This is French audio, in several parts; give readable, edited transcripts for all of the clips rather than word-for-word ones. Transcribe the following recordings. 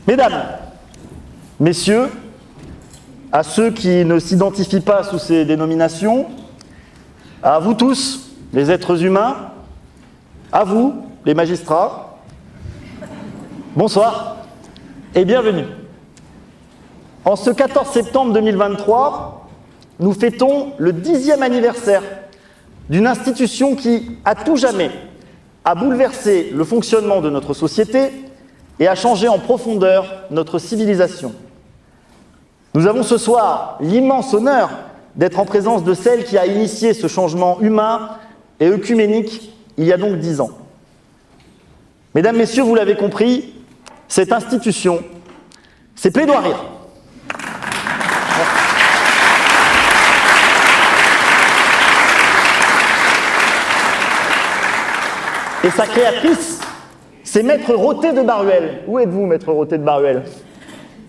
Mesdames, messieurs, à ceux qui ne s'identifient pas sous ces dénominations, à vous tous, les êtres humains, à vous, les magistrats, bonsoir et bienvenue. En ce 14 septembre 2023, nous fêtons le 10e anniversaire d'une institution qui, à tout jamais, a bouleversé le fonctionnement de notre société et a changé en profondeur notre civilisation. Nous avons ce soir l'immense honneur d'être en présence de celle qui a initié ce changement humain et œcuménique il y a donc 10 ans. Mesdames, Messieurs, vous l'avez compris, cette institution, c'est Plaidoirir. Et sa créatrice, c'est Maître Rothé de Baruel. Où êtes-vous, Maître Rothé de Baruel?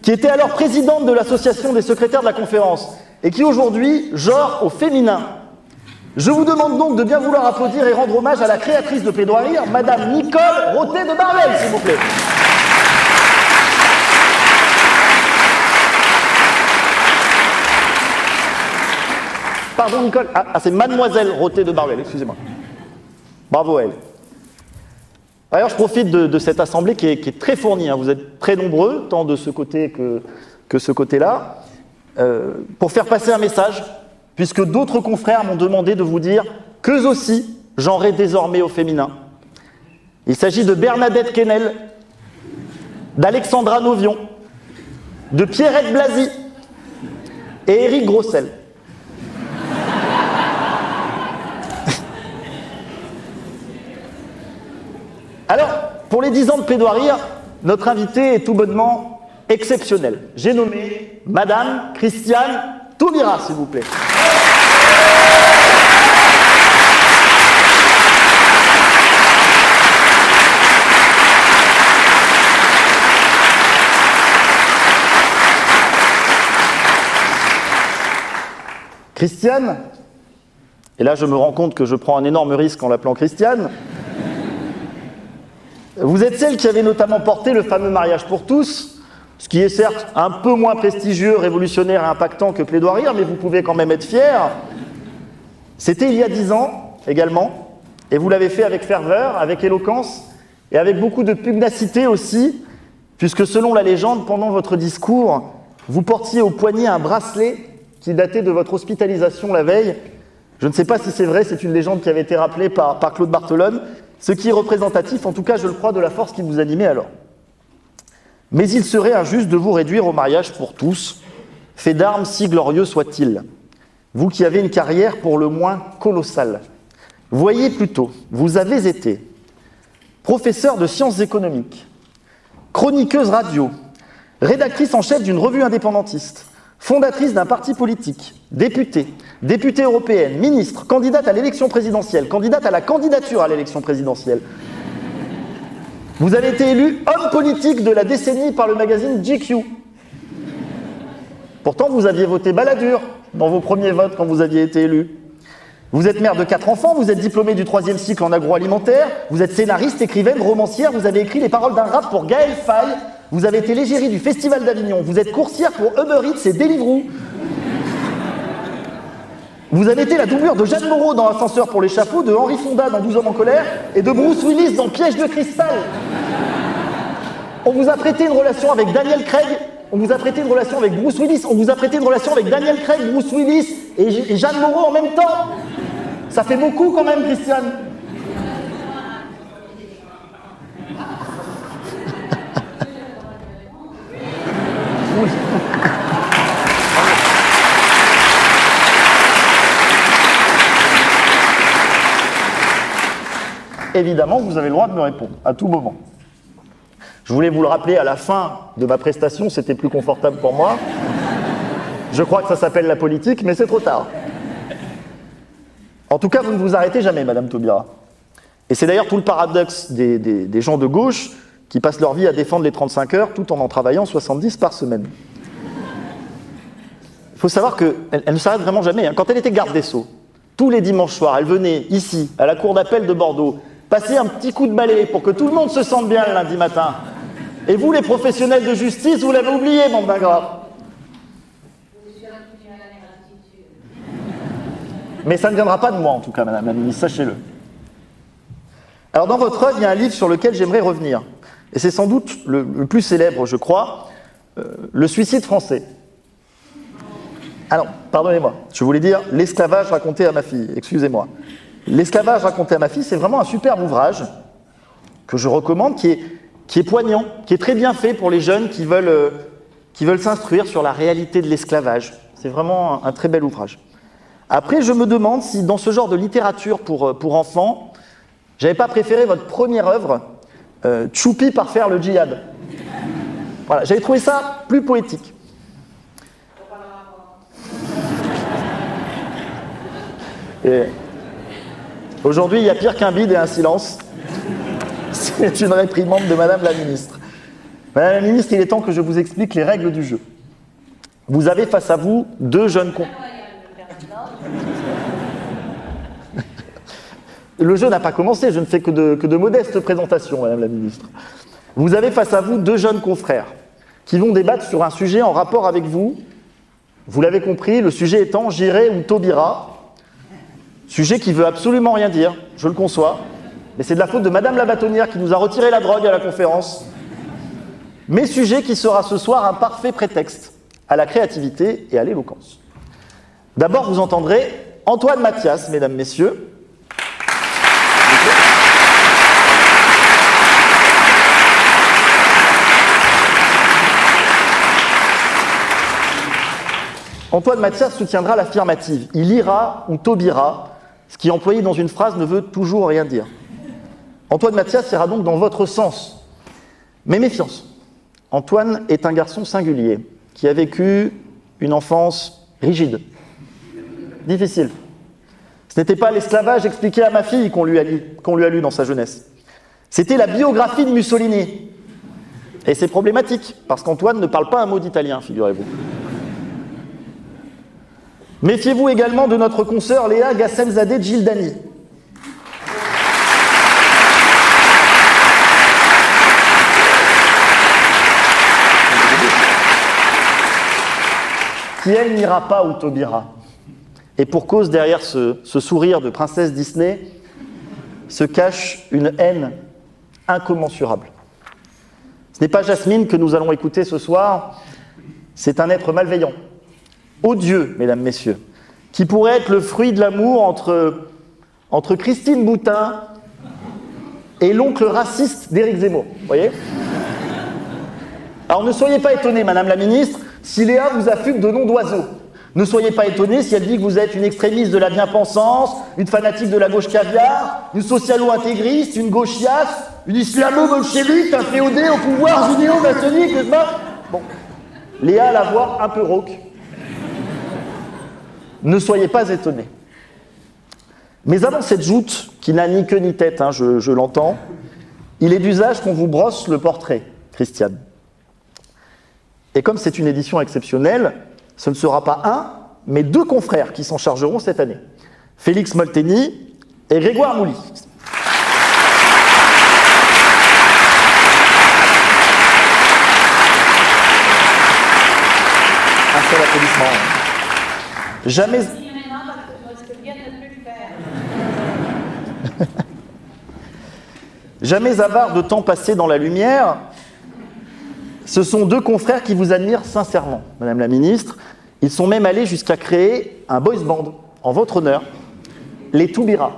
Qui était alors présidente de l'association des secrétaires de la conférence et qui aujourd'hui genre au féminin. Je vous demande donc de bien vouloir applaudir et rendre hommage à la créatrice de Plaidoirir, Madame Nicole Rothé de Baruel, s'il vous plaît. Pardon, Nicole. Ah, c'est Mademoiselle Rothé de Baruel, excusez-moi. Bravo à elle. D'ailleurs, je profite de cette assemblée qui est très fournie. Vous êtes très nombreux, tant de ce côté que ce côté-là, pour faire passer un message, puisque d'autres confrères m'ont demandé de vous dire qu'eux aussi genrés désormais au féminin. Il s'agit de Bernadette Quesnel, d'Alexandra Novion, de Pierrette Blasi et Éric Grossel. Alors, pour les 10 ans de Plaidoirir, notre invité est tout bonnement exceptionnel. J'ai nommé Madame Christiane Taubira, s'il vous plaît. Christiane, et là je me rends compte que je prends un énorme risque en l'appelant Christiane, vous êtes celle qui avait notamment porté le fameux mariage pour tous, ce qui est certes un peu moins prestigieux, révolutionnaire et impactant que Plaidoirir, mais vous pouvez quand même être fiers. C'était il y a 10 ans également, et vous l'avez fait avec ferveur, avec éloquence, et avec beaucoup de pugnacité aussi, puisque selon la légende, pendant votre discours, vous portiez au poignet un bracelet qui datait de votre hospitalisation la veille. Je ne sais pas si c'est vrai, c'est une légende qui avait été rappelée par Claude Barthelone, ce qui est représentatif, en tout cas je le crois, de la force qui vous animait alors. Mais il serait injuste de vous réduire au mariage pour tous, fait d'armes si glorieux soit-il. Vous qui avez une carrière pour le moins colossale. Voyez plutôt, vous avez été professeur de sciences économiques, chroniqueuse radio, rédactrice en chef d'une revue indépendantiste, fondatrice d'un parti politique, députée européenne, ministre, candidate à l'élection présidentielle, candidate à la candidature à l'élection présidentielle. Vous avez été élu homme politique de la décennie par le magazine GQ. Pourtant, vous aviez voté Balladur dans vos premiers votes quand vous aviez été élu. Vous êtes mère de 4 enfants, vous êtes diplômée du 3e cycle en agroalimentaire, vous êtes scénariste, écrivaine, romancière, vous avez écrit les paroles d'un rap pour Gaël Faye, vous avez été l'égérie du Festival d'Avignon, vous êtes coursière pour Uber Eats et Deliveroo. Vous avez été la doublure de Jeanne Moreau dans Ascenseur pour l'échafaud, de Henri Fonda dans 12 hommes en colère et de Bruce Willis dans Piège de cristal. On vous a prêté une relation avec Daniel Craig, on vous a prêté une relation avec Bruce Willis, on vous a prêté une relation avec Daniel Craig, Bruce Willis et Jeanne Moreau en même temps. Ça fait beaucoup quand même, Christiane. Oui. Évidemment, vous avez le droit de me répondre, à tout moment. Je voulais vous le rappeler à la fin de ma prestation, c'était plus confortable pour moi. Je crois que ça s'appelle la politique, mais c'est trop tard. En tout cas, vous ne vous arrêtez jamais, Madame Taubira. Et c'est d'ailleurs tout le paradoxe des gens de gauche qui passent leur vie à défendre les 35 heures tout en travaillant 70 par semaine. Il faut savoir qu'elle ne s'arrête vraiment jamais. Quand elle était garde des Sceaux, tous les dimanches soirs, elle venait ici, à la cour d'appel de Bordeaux, passer un petit coup de balai pour que tout le monde se sente bien le lundi matin. Et vous, les professionnels de justice, vous l'avez oublié, bande d'ingrats. Mais ça ne viendra pas de moi, en tout cas, madame la ministre, sachez-le. Alors, dans votre œuvre, il y a un livre sur lequel j'aimerais revenir. Et c'est sans doute le plus célèbre, je crois, Le suicide français. Ah non, pardonnez-moi, je voulais dire L'esclavage raconté à ma fille, excusez-moi. L'esclavage raconté à ma fille, c'est vraiment un superbe ouvrage que je recommande, qui est poignant, qui est très bien fait pour les jeunes qui veulent s'instruire sur la réalité de l'esclavage. C'est vraiment un très bel ouvrage. Après, je me demande si dans ce genre de littérature pour enfants, j'avais pas préféré votre première œuvre, Tchoupi par faire le djihad. Voilà, j'avais trouvé ça plus poétique. Et aujourd'hui, il y a pire qu'un bide et un silence. C'est une réprimande de Madame la Ministre. Madame la Ministre, il est temps que je vous explique les règles du jeu. Vous avez face à vous deux jeunes... Le jeu n'a pas commencé, je ne fais que de modestes présentations, Madame la Ministre. Vous avez face à vous deux jeunes confrères qui vont débattre sur un sujet en rapport avec vous. Vous l'avez compris, le sujet étant J'irai ou Taubira. Sujet qui veut absolument rien dire, je le conçois. Mais c'est de la faute de Madame la bâtonnière qui nous a retiré la drogue à la conférence. Mais sujet qui sera ce soir un parfait prétexte à la créativité et à l'éloquence. D'abord, vous entendrez Antoine Mathias, mesdames, messieurs. Antoine Mathias soutiendra l'affirmative. Il ira ou taubira, ce qui employé dans une phrase ne veut toujours rien dire. Antoine Mathias ira donc dans votre sens. Mais méfiance. Antoine est un garçon singulier qui a vécu une enfance rigide, difficile. Ce n'était pas l'esclavage expliqué à ma fille qu'on lui a lu dans sa jeunesse. C'était la biographie de Mussolini. Et c'est problématique, parce qu'Antoine ne parle pas un mot d'italien, figurez-vous. Méfiez-vous également de notre consoeur Léa Gassemzadeh Djildani. Qui, elle, n'ira pas au Taubira. Et pour cause, derrière ce sourire de princesse Disney, se cache une haine incommensurable. Ce n'est pas Jasmine que nous allons écouter ce soir, c'est un être malveillant, odieux, mesdames, messieurs, qui pourrait être le fruit de l'amour entre Christine Boutin et l'oncle raciste d'Éric Zemmour. Vous voyez ? Alors ne soyez pas étonnés, Madame la Ministre, si Léa vous affuble de noms d'oiseaux. Ne soyez pas étonnés si elle dit que vous êtes une extrémiste de la bien-pensance, une fanatique de la gauche caviar, une socialo-intégriste, une gauchiasse, une islamo-bolchevique, un féodé au pouvoir judéo-maçonnique, n'est-ce pas ? Bon. Léa a la voix un peu rauque. Ne soyez pas étonnés. Mais avant cette joute, qui n'a ni queue ni tête, je l'entends, il est d'usage qu'on vous brosse le portrait, Christiane. Et comme c'est une édition exceptionnelle, ce ne sera pas un, mais deux confrères qui s'en chargeront cette année. Félix Molteni et Grégoire Mouly. Un seul applaudissement. Jamais avare de temps passé dans la lumière, ce sont deux confrères qui vous admirent sincèrement, Madame la Ministre. Ils sont même allés jusqu'à créer un boys band en votre honneur, les Taubira.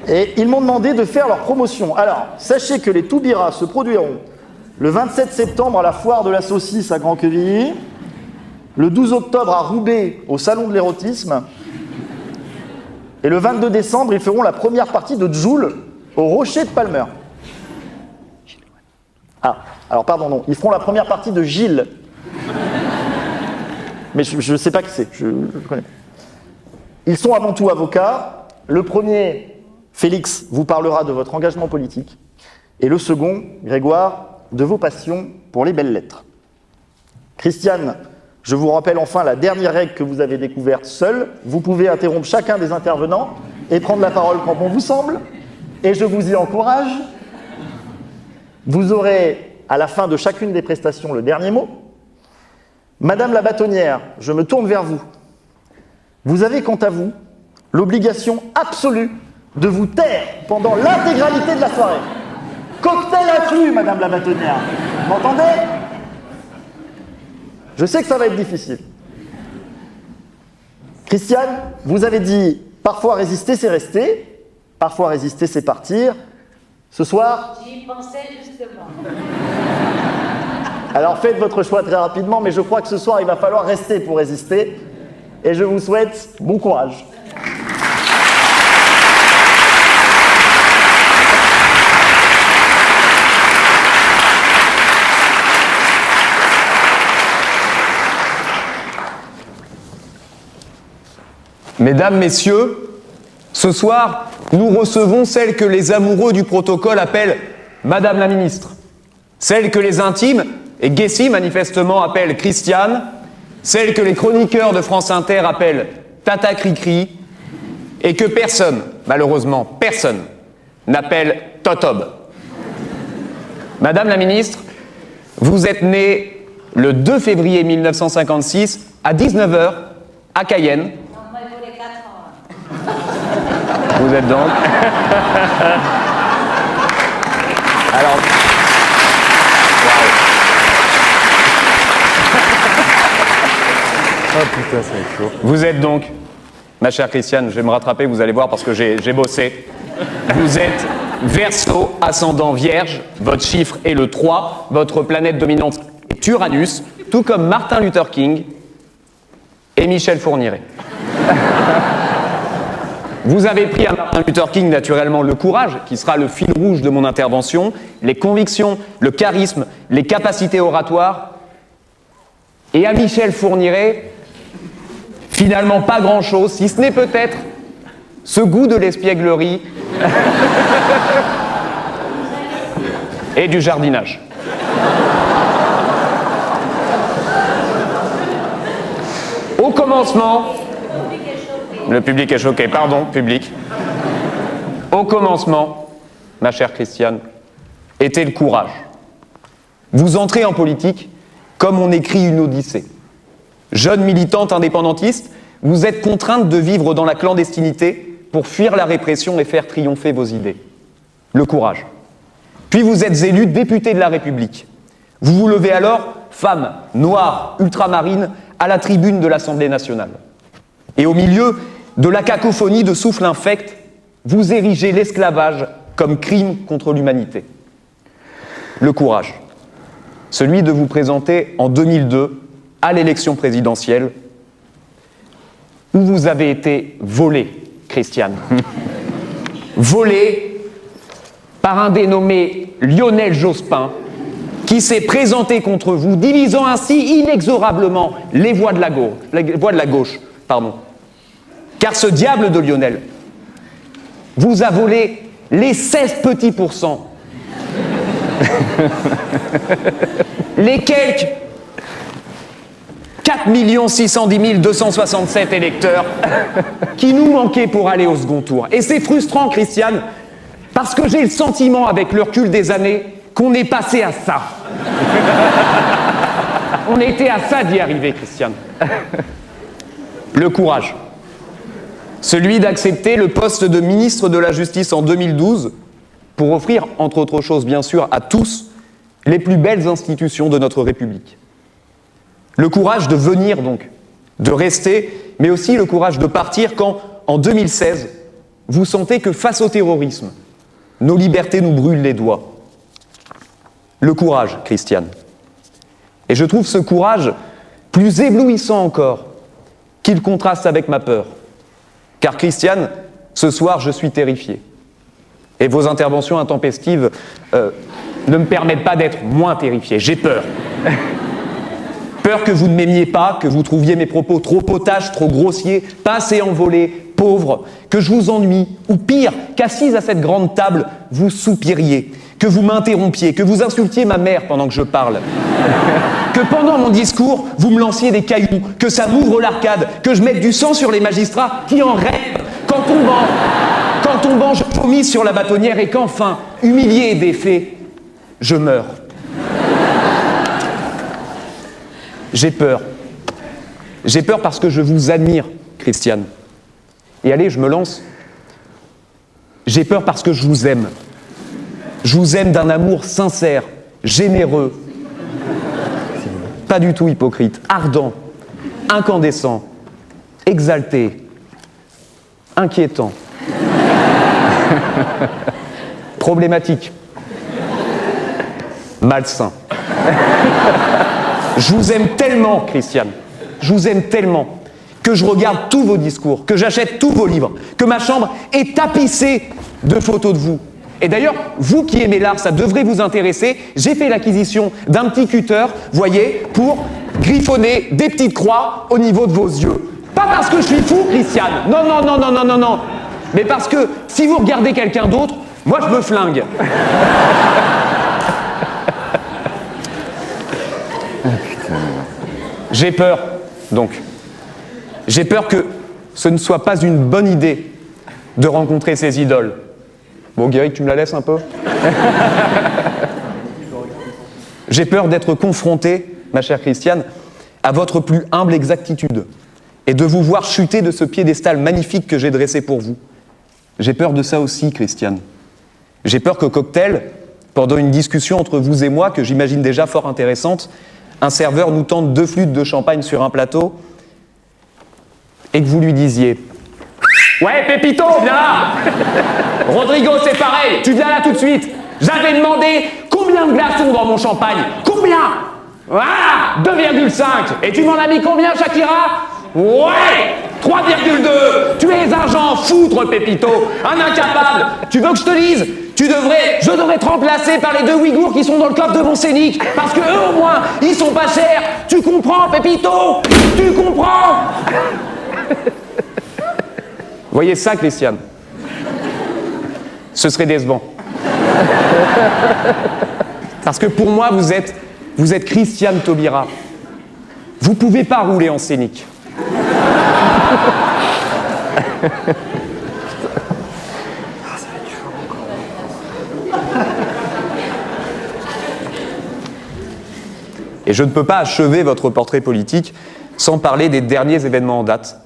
Et ils m'ont demandé de faire leur promotion. Alors, sachez que les Taubira se produiront le 27 septembre à la foire de la saucisse à Grand-Quevilly, le 12 octobre à Roubaix au salon de l'érotisme, et le 22 décembre, ils feront la première partie de Joule au Rocher de Palmer. Ah, alors pardon, non, ils feront la première partie de Gilles. Mais je ne sais pas qui c'est, je connais pas. Ils sont avant tout avocats. Le premier, Félix, vous parlera de votre engagement politique. Et le second, Grégoire, de vos passions pour les belles lettres. Christiane, je vous rappelle enfin la dernière règle que vous avez découverte seule. Vous pouvez interrompre chacun des intervenants et prendre la parole quand bon vous semble. Et je vous y encourage. Vous aurez, à la fin de chacune des prestations, le dernier mot. Madame la bâtonnière, je me tourne vers vous. Vous avez, quant à vous, l'obligation absolue de vous taire pendant l'intégralité de la soirée. Cocktail inclus, Madame la bâtonnière. Vous m'entendez? Je sais que ça va être difficile. Christiane, vous avez dit, parfois résister, c'est rester. Parfois résister, c'est partir. Ce soir... J'y pensais justement. Alors faites votre choix très rapidement, mais je crois que ce soir, il va falloir rester pour résister. Et je vous souhaite bon courage. Mesdames, Messieurs, ce soir, nous recevons celle que les amoureux du protocole appellent Madame la Ministre, celle que les intimes, et Guessy manifestement appelle Christiane, celle que les chroniqueurs de France Inter appellent Tata Cricri, et que personne, malheureusement personne, n'appelle Totob. Madame la Ministre, vous êtes née le 2 février 1956 à 19h à Cayenne. Vous êtes donc. Alors. Oh putain, c'est chaud. Vous êtes donc, ma chère Christiane, je vais me rattraper, vous allez voir parce que j'ai bossé. Vous êtes Verseau, ascendant Vierge, votre chiffre est le 3, votre planète dominante est Uranus, tout comme Martin Luther King et Michel Fourniret. Vous avez pris à Martin Luther King, naturellement, le courage, qui sera le fil rouge de mon intervention, les convictions, le charisme, les capacités oratoires. Et à Michel Fourniret, finalement pas grand-chose, si ce n'est peut-être ce goût de l'espièglerie et du jardinage. Au commencement... Le public est choqué, pardon, public. Au commencement, ma chère Christiane, était le courage. Vous entrez en politique comme on écrit une odyssée. Jeune militante indépendantiste, vous êtes contrainte de vivre dans la clandestinité pour fuir la répression et faire triompher vos idées. Le courage. Puis vous êtes élue députée de la République. Vous vous levez alors, femme, noire, ultramarine, à la tribune de l'Assemblée nationale. Et au milieu de la cacophonie de souffles infects, vous érigez l'esclavage comme crime contre l'humanité. Le courage, celui de vous présenter en 2002 à l'élection présidentielle, où vous avez été volée, Christiane. Volée par un dénommé Lionel Jospin, qui s'est présenté contre vous, divisant ainsi inexorablement les voix de la gauche. Car ce diable de Lionel vous a volé les 16 petits pourcents. Les quelques 4 610 267 électeurs qui nous manquaient pour aller au second tour. Et c'est frustrant, Christiane, parce que j'ai le sentiment, avec le recul des années, qu'on est passé à ça. On était à ça d'y arriver, Christiane. Le courage. Celui d'accepter le poste de ministre de la Justice en 2012 pour offrir, entre autres choses bien sûr, à tous les plus belles institutions de notre République. Le courage de venir donc, de rester, mais aussi le courage de partir quand, en 2016, vous sentez que face au terrorisme, nos libertés nous brûlent les doigts. Le courage, Christiane. Et je trouve ce courage plus éblouissant encore qu'il contraste avec ma peur. Car Christiane, ce soir, je suis terrifié. Et vos interventions intempestives ne me permettent pas d'être moins terrifié. J'ai peur. Peur que vous ne m'aimiez pas, que vous trouviez mes propos trop potaches, trop grossiers, pas assez envolés, pauvres, que je vous ennuie, ou pire, qu'assise à cette grande table, vous soupiriez, que vous m'interrompiez, que vous insultiez ma mère pendant que je parle. Que pendant mon discours, vous me lanciez des cailloux, que ça m'ouvre l'arcade, que je mette du sang sur les magistrats qui en rêvent, qu'en tombant, je vomis sur la bâtonnière et qu'enfin, humilié et défait, je meurs. J'ai peur. J'ai peur parce que je vous admire, Christiane. Et allez, je me lance. J'ai peur parce que je vous aime. Je vous aime d'un amour sincère, généreux, pas du tout hypocrite, ardent, incandescent, exalté, inquiétant, problématique, malsain. Je vous aime tellement, Christiane, je vous aime tellement que je regarde tous vos discours, que j'achète tous vos livres, que ma chambre est tapissée de photos de vous. Et d'ailleurs, vous qui aimez l'art, ça devrait vous intéresser. J'ai fait l'acquisition d'un petit cutter, voyez, pour griffonner des petites croix au niveau de vos yeux. Pas parce que je suis fou, Christiane. Non, non, non, non, non, non, non. Mais parce que si vous regardez quelqu'un d'autre, moi je me flingue. J'ai peur, donc. J'ai peur que ce ne soit pas une bonne idée de rencontrer ces idoles. Bon, Guéric, tu me la laisses un peu? J'ai peur d'être confronté, ma chère Christiane, à votre plus humble exactitude et de vous voir chuter de ce piédestal magnifique que j'ai dressé pour vous. J'ai peur de ça aussi, Christiane. J'ai peur qu'au cocktail, pendant une discussion entre vous et moi, que j'imagine déjà fort intéressante, un serveur nous tende 2 flûtes de champagne sur un plateau et que vous lui disiez: ouais, Pépito, viens là. Rodrigo, c'est pareil, tu viens là tout de suite. J'avais demandé combien de glaçons dans mon champagne. Combien? Voilà, 2,5. Et tu m'en as mis combien, Shakira? Ouais, 3,2. Tu es un genre foutre, Pépito, un incapable. Tu veux que je te dise? Je devrais te remplacer par les 2 Ouïghours qui sont dans le coffre de mon Scénic. Parce que eux, au moins, ils sont pas chers. Tu comprends, Pépito? Tu comprends? Voyez ça, Christiane? Ce serait décevant. Parce que pour moi, vous êtes Christiane Taubira. Vous pouvez pas rouler en Scénic. Et je ne peux pas achever votre portrait politique sans parler des derniers événements en date,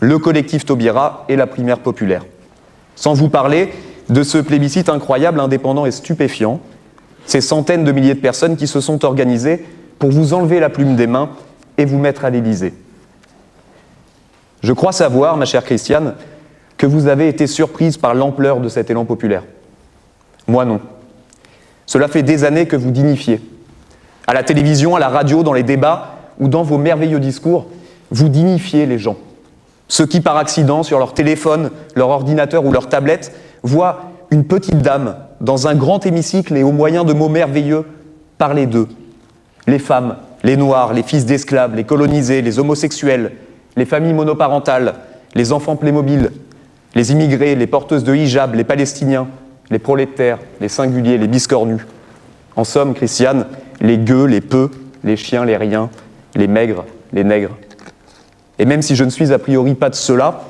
le collectif Taubira et la primaire populaire. Sans vous parler de ce plébiscite incroyable, indépendant et stupéfiant, ces centaines de milliers de personnes qui se sont organisées pour vous enlever la plume des mains et vous mettre à l'Élysée. Je crois savoir, ma chère Christiane, que vous avez été surprise par l'ampleur de cet élan populaire. Moi non. Cela fait des années que vous dignifiez. À la télévision, à la radio, dans les débats ou dans vos merveilleux discours, vous dignifiez les gens. Ceux qui, par accident, sur leur téléphone, leur ordinateur ou leur tablette, voient une petite dame dans un grand hémicycle et au moyen de mots merveilleux parler d'eux. Les femmes, les noirs, les fils d'esclaves, les colonisés, les homosexuels, les familles monoparentales, les enfants Playmobil, les immigrés, les porteuses de hijab, les palestiniens, les prolétaires, les singuliers, les biscornus. En somme, Christiane, les gueux, les peu, les chiens, les riens, les maigres, les nègres. Et même si je ne suis a priori pas de cela,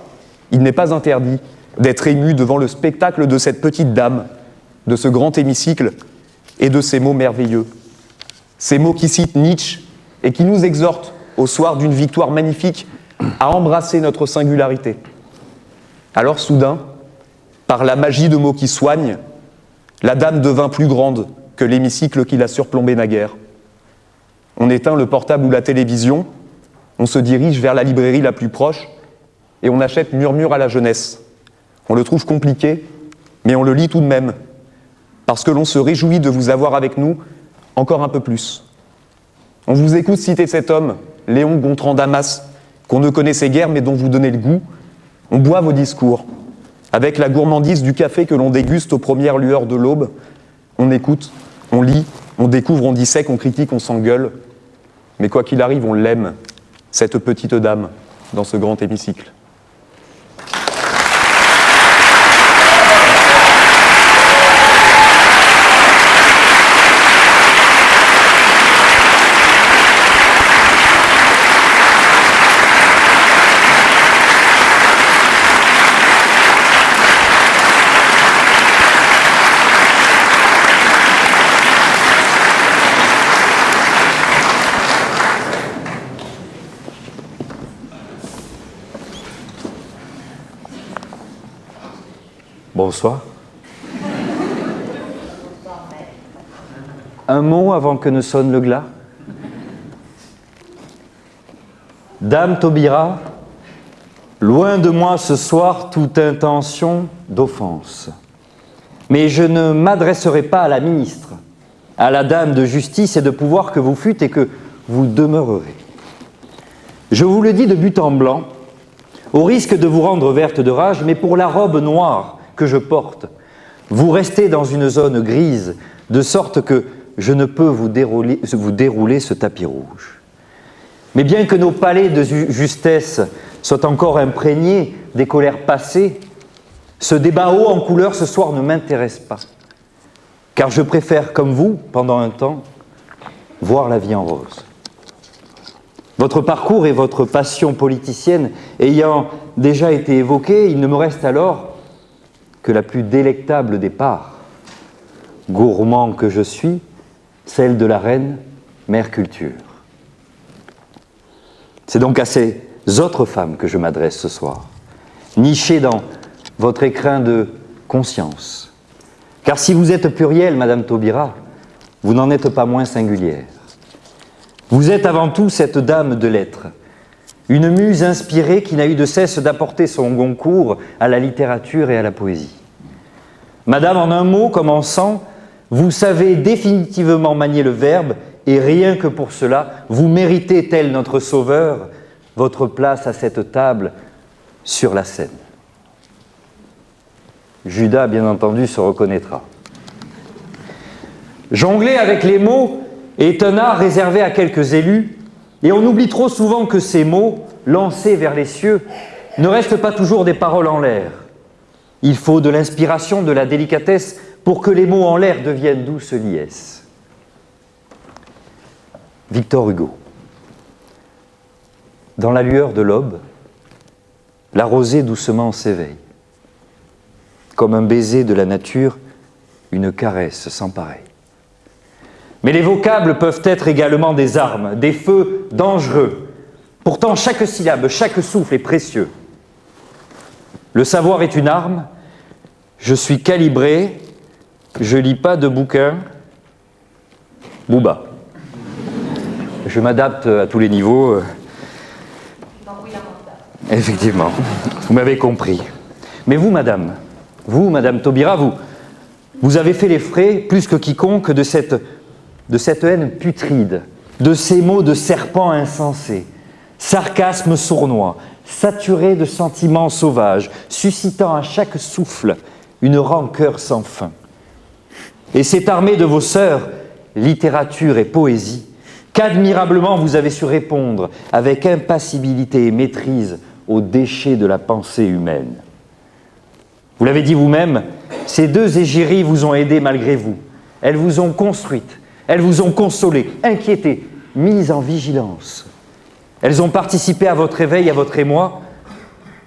il n'est pas interdit d'être ému devant le spectacle de cette petite dame, de ce grand hémicycle et de ces mots merveilleux. Ces mots qui citent Nietzsche et qui nous exhortent, au soir d'une victoire magnifique, à embrasser notre singularité. Alors soudain, par la magie de mots qui soignent, la dame devint plus grande que l'hémicycle qui l'a surplombé naguère. On éteint le portable ou la télévision, on se dirige vers la librairie la plus proche et on achète Murmure à la jeunesse. On le trouve compliqué, mais on le lit tout de même, parce que l'on se réjouit de vous avoir avec nous encore un peu plus. On vous écoute citer cet homme, Léon Gontran Damas, qu'on ne connaissait guère mais dont vous donnez le goût. On boit vos discours, avec la gourmandise du café que l'on déguste aux premières lueurs de l'aube. On écoute, on lit, on découvre, on dissèque, on critique, on s'engueule. Mais quoi qu'il arrive, on l'aime, cette petite dame, dans ce grand hémicycle. Bonsoir. Un mot avant que ne sonne le glas. Dame Taubira, loin de moi ce soir toute intention d'offense. Mais je ne m'adresserai pas à la ministre, à la dame de justice et de pouvoir que vous fûtes et que vous demeurerez. Je vous le dis de but en blanc, au risque de vous rendre verte de rage, mais pour la robe noire que je porte, vous restez dans une zone grise, de sorte que je ne peux vous dérouler ce tapis rouge. Mais bien que nos palais de justesse soient encore imprégnés des colères passées, ce débat haut en couleur ce soir ne m'intéresse pas, car je préfère, comme vous, pendant un temps, voir la vie en rose. Votre parcours et votre passion politicienne ayant déjà été évoqués, il ne me reste alors que la plus délectable des parts, gourmand que je suis, celle de la reine Mère Culture. C'est donc à ces autres femmes que je m'adresse ce soir, nichées dans votre écrin de conscience. Car si vous êtes plurielle, Madame Taubira, vous n'en êtes pas moins singulière. Vous êtes avant tout cette dame de lettres, une muse inspirée qui n'a eu de cesse d'apporter son concours à la littérature et à la poésie. Madame, en un mot comme en 100, vous savez définitivement manier le verbe et rien que pour cela, vous méritez, tel notre sauveur, votre place à cette table sur la scène. Judas, bien entendu, se reconnaîtra. Jongler avec les mots est un art réservé à quelques élus, et on oublie trop souvent que ces mots, lancés vers les cieux, ne restent pas toujours des paroles en l'air. Il faut de l'inspiration, de la délicatesse, pour que les mots en l'air deviennent douce liesse. Victor Hugo. Dans la lueur de l'aube, la rosée doucement s'éveille. Comme un baiser de la nature, une caresse sans pareil. Mais les vocables peuvent être également des armes, des feux dangereux. Pourtant, chaque syllabe, chaque souffle est précieux. Le savoir est une arme. Je suis calibré. Je lis pas de bouquins. Booba. Je m'adapte à tous les niveaux. Effectivement, vous m'avez compris. Mais vous, Madame Taubira, vous avez fait les frais, plus que quiconque, de cette haine putride, de ces mots de serpent insensé, sarcasme sournois, saturé de sentiments sauvages, suscitant à chaque souffle une rancœur sans fin. Et c'est armé de vos sœurs, littérature et poésie, qu'admirablement vous avez su répondre avec impassibilité et maîtrise aux déchets de la pensée humaine. Vous l'avez dit vous-même, ces deux égéries vous ont aidé malgré vous. Elles vous ont construite, elles vous ont consolé, inquiété, mise en vigilance. Elles ont participé à votre éveil, à votre émoi.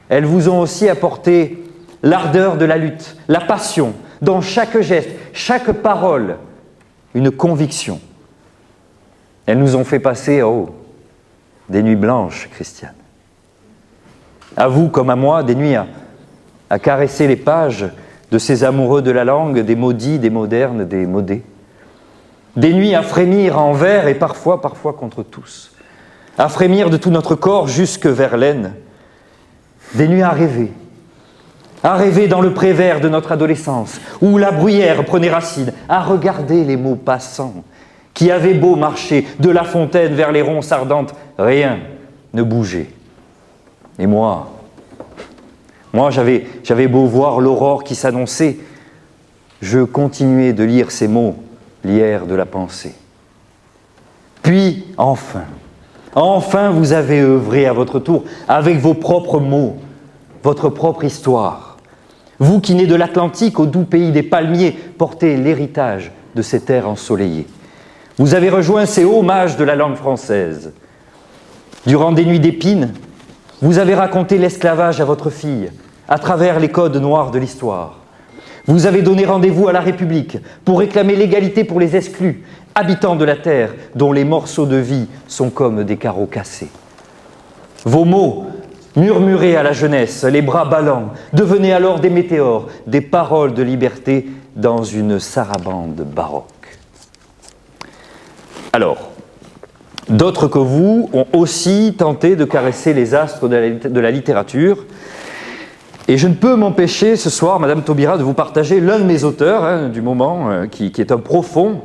Elles vous ont aussi apporté l'ardeur de la lutte, la passion, dans chaque geste, chaque parole, une conviction. Elles nous ont fait passer, des nuits blanches, Christiane. À vous comme à moi, des nuits à caresser les pages de ces amoureux de la langue, des maudits, des modernes, des modés. Des nuits à frémir envers et parfois contre tous. À frémir de tout notre corps jusque vers l'aine. Des nuits à rêver dans le prévert de notre adolescence, où la bruyère prenait racine, à regarder les mots passants, qui avaient beau marcher de la fontaine vers les ronces ardentes, rien ne bougeait. Et moi, j'avais beau voir l'aurore qui s'annonçait, je continuais de lire ces mots, lierre de la pensée. Puis, enfin vous avez œuvré à votre tour, avec vos propres mots, votre propre histoire. Vous qui, nés de l'Atlantique au doux pays des palmiers, portez l'héritage de ces terres ensoleillées. Vous avez rejoint ces hauts mages de la langue française. Durant des nuits d'épines, vous avez raconté l'esclavage à votre fille, à travers les codes noirs de l'histoire. Vous avez donné rendez-vous à la République pour réclamer l'égalité pour les exclus, habitants de la terre dont les morceaux de vie sont comme des carreaux cassés. Vos mots Murmurez à la jeunesse, les bras ballants, devenez alors des météores, des paroles de liberté dans une sarabande baroque. Alors, d'autres que vous ont aussi tenté de caresser les astres de la littérature. Et je ne peux m'empêcher ce soir, Madame Taubira, de vous partager l'un de mes auteurs du moment, qui est un profond,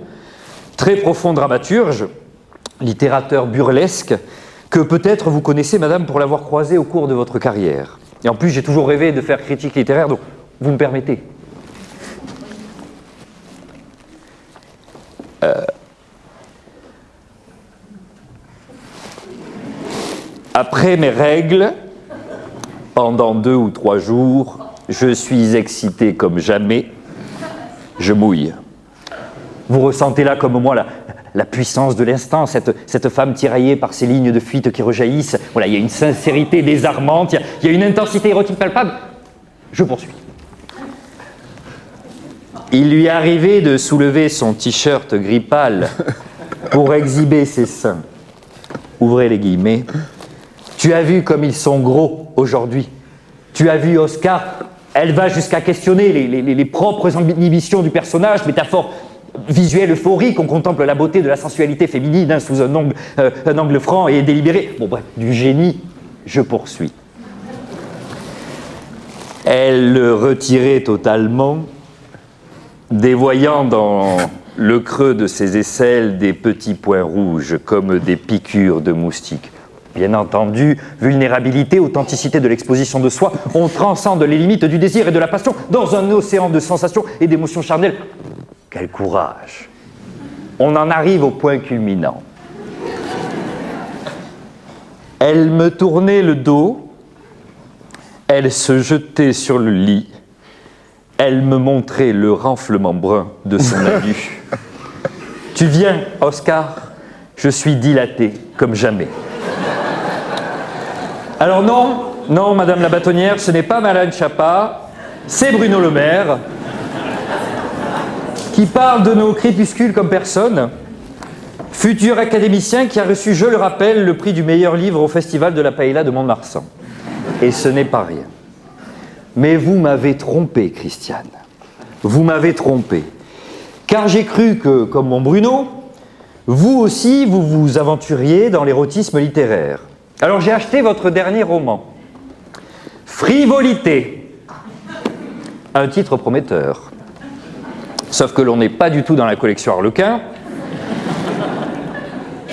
très profond dramaturge, littérateur burlesque, que peut-être vous connaissez, Madame, pour l'avoir croisé au cours de votre carrière. Et en plus, j'ai toujours rêvé de faire critique littéraire, donc vous me permettez. Après mes règles, pendant 2 ou 3 jours, je suis excité comme jamais, je mouille. Vous ressentez là, comme moi, la puissance de l'instant, cette femme tiraillée par ces lignes de fuite qui rejaillissent. Voilà, il y a une sincérité désarmante, il y a une intensité érotique palpable. Je poursuis. Il lui arrivait de soulever son t-shirt gris pâle pour exhiber ses seins. Ouvrez les guillemets. Tu as vu comme ils sont gros aujourd'hui. Tu as vu Oscar, elle va jusqu'à questionner les propres inhibitions du personnage, métaphore visuelle euphorique, on contemple la beauté de la sensualité féminine sous un angle franc et délibéré. Bon bref, du génie, je poursuis. Elle le retirait totalement, dévoyant dans le creux de ses aisselles des petits points rouges comme des piqûres de moustiques. Bien entendu, vulnérabilité, authenticité de l'exposition de soi, on transcende les limites du désir et de la passion dans un océan de sensations et d'émotions charnelles. Quel courage! On en arrive au point culminant. Elle me tournait le dos, elle se jetait sur le lit, elle me montrait le renflement brun de son habit. Tu viens, Oscar, je suis dilaté comme jamais. Alors non, Madame la bâtonnière, ce n'est pas Marlène Schiappa, c'est Bruno Le Maire, qui parle de nos crépuscules comme personne, futur académicien qui a reçu, je le rappelle, le prix du meilleur livre au Festival de la Paella de Mont-de-Marsan. Et ce n'est pas rien. Mais vous m'avez trompé, Christiane. Vous m'avez trompé. Car j'ai cru que, comme mon Bruno, vous aussi, vous vous aventuriez dans l'érotisme littéraire. Alors j'ai acheté votre dernier roman, Frivolité, un titre prometteur. Sauf que l'on n'est pas du tout dans la collection Harlequin.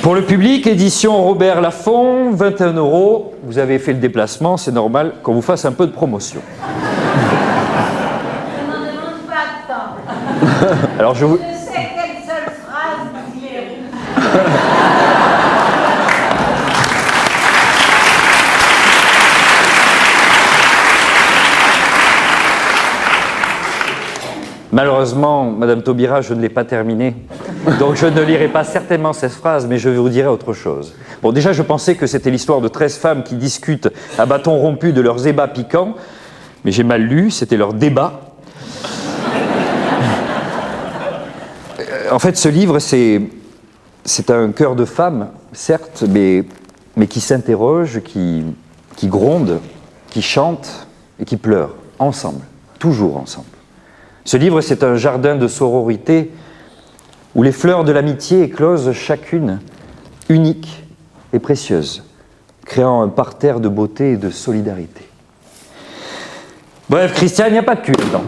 Pour le public, édition Robert Laffont, 21 €. Vous avez fait le déplacement, c'est normal qu'on vous fasse un peu de promotion. Je n'en demande pas de temps. Alors je vous... Je sais quelle seule phrase vous direz. Malheureusement, Madame Taubira, je ne l'ai pas terminé. Donc je ne lirai pas certainement cette phrase, mais je vous dirai autre chose. Bon, déjà, je pensais que c'était l'histoire de 13 femmes qui discutent à bâton rompu de leurs ébats piquants, mais j'ai mal lu, c'était leur débat. En fait, ce livre, c'est un cœur de femme, certes, mais qui s'interroge, qui gronde, qui chante et qui pleure, ensemble, toujours ensemble. Ce livre, c'est un jardin de sororité où les fleurs de l'amitié éclosent chacune, unique et précieuse, créant un parterre de beauté et de solidarité. Bref, Christiane, il n'y a pas de cul dedans.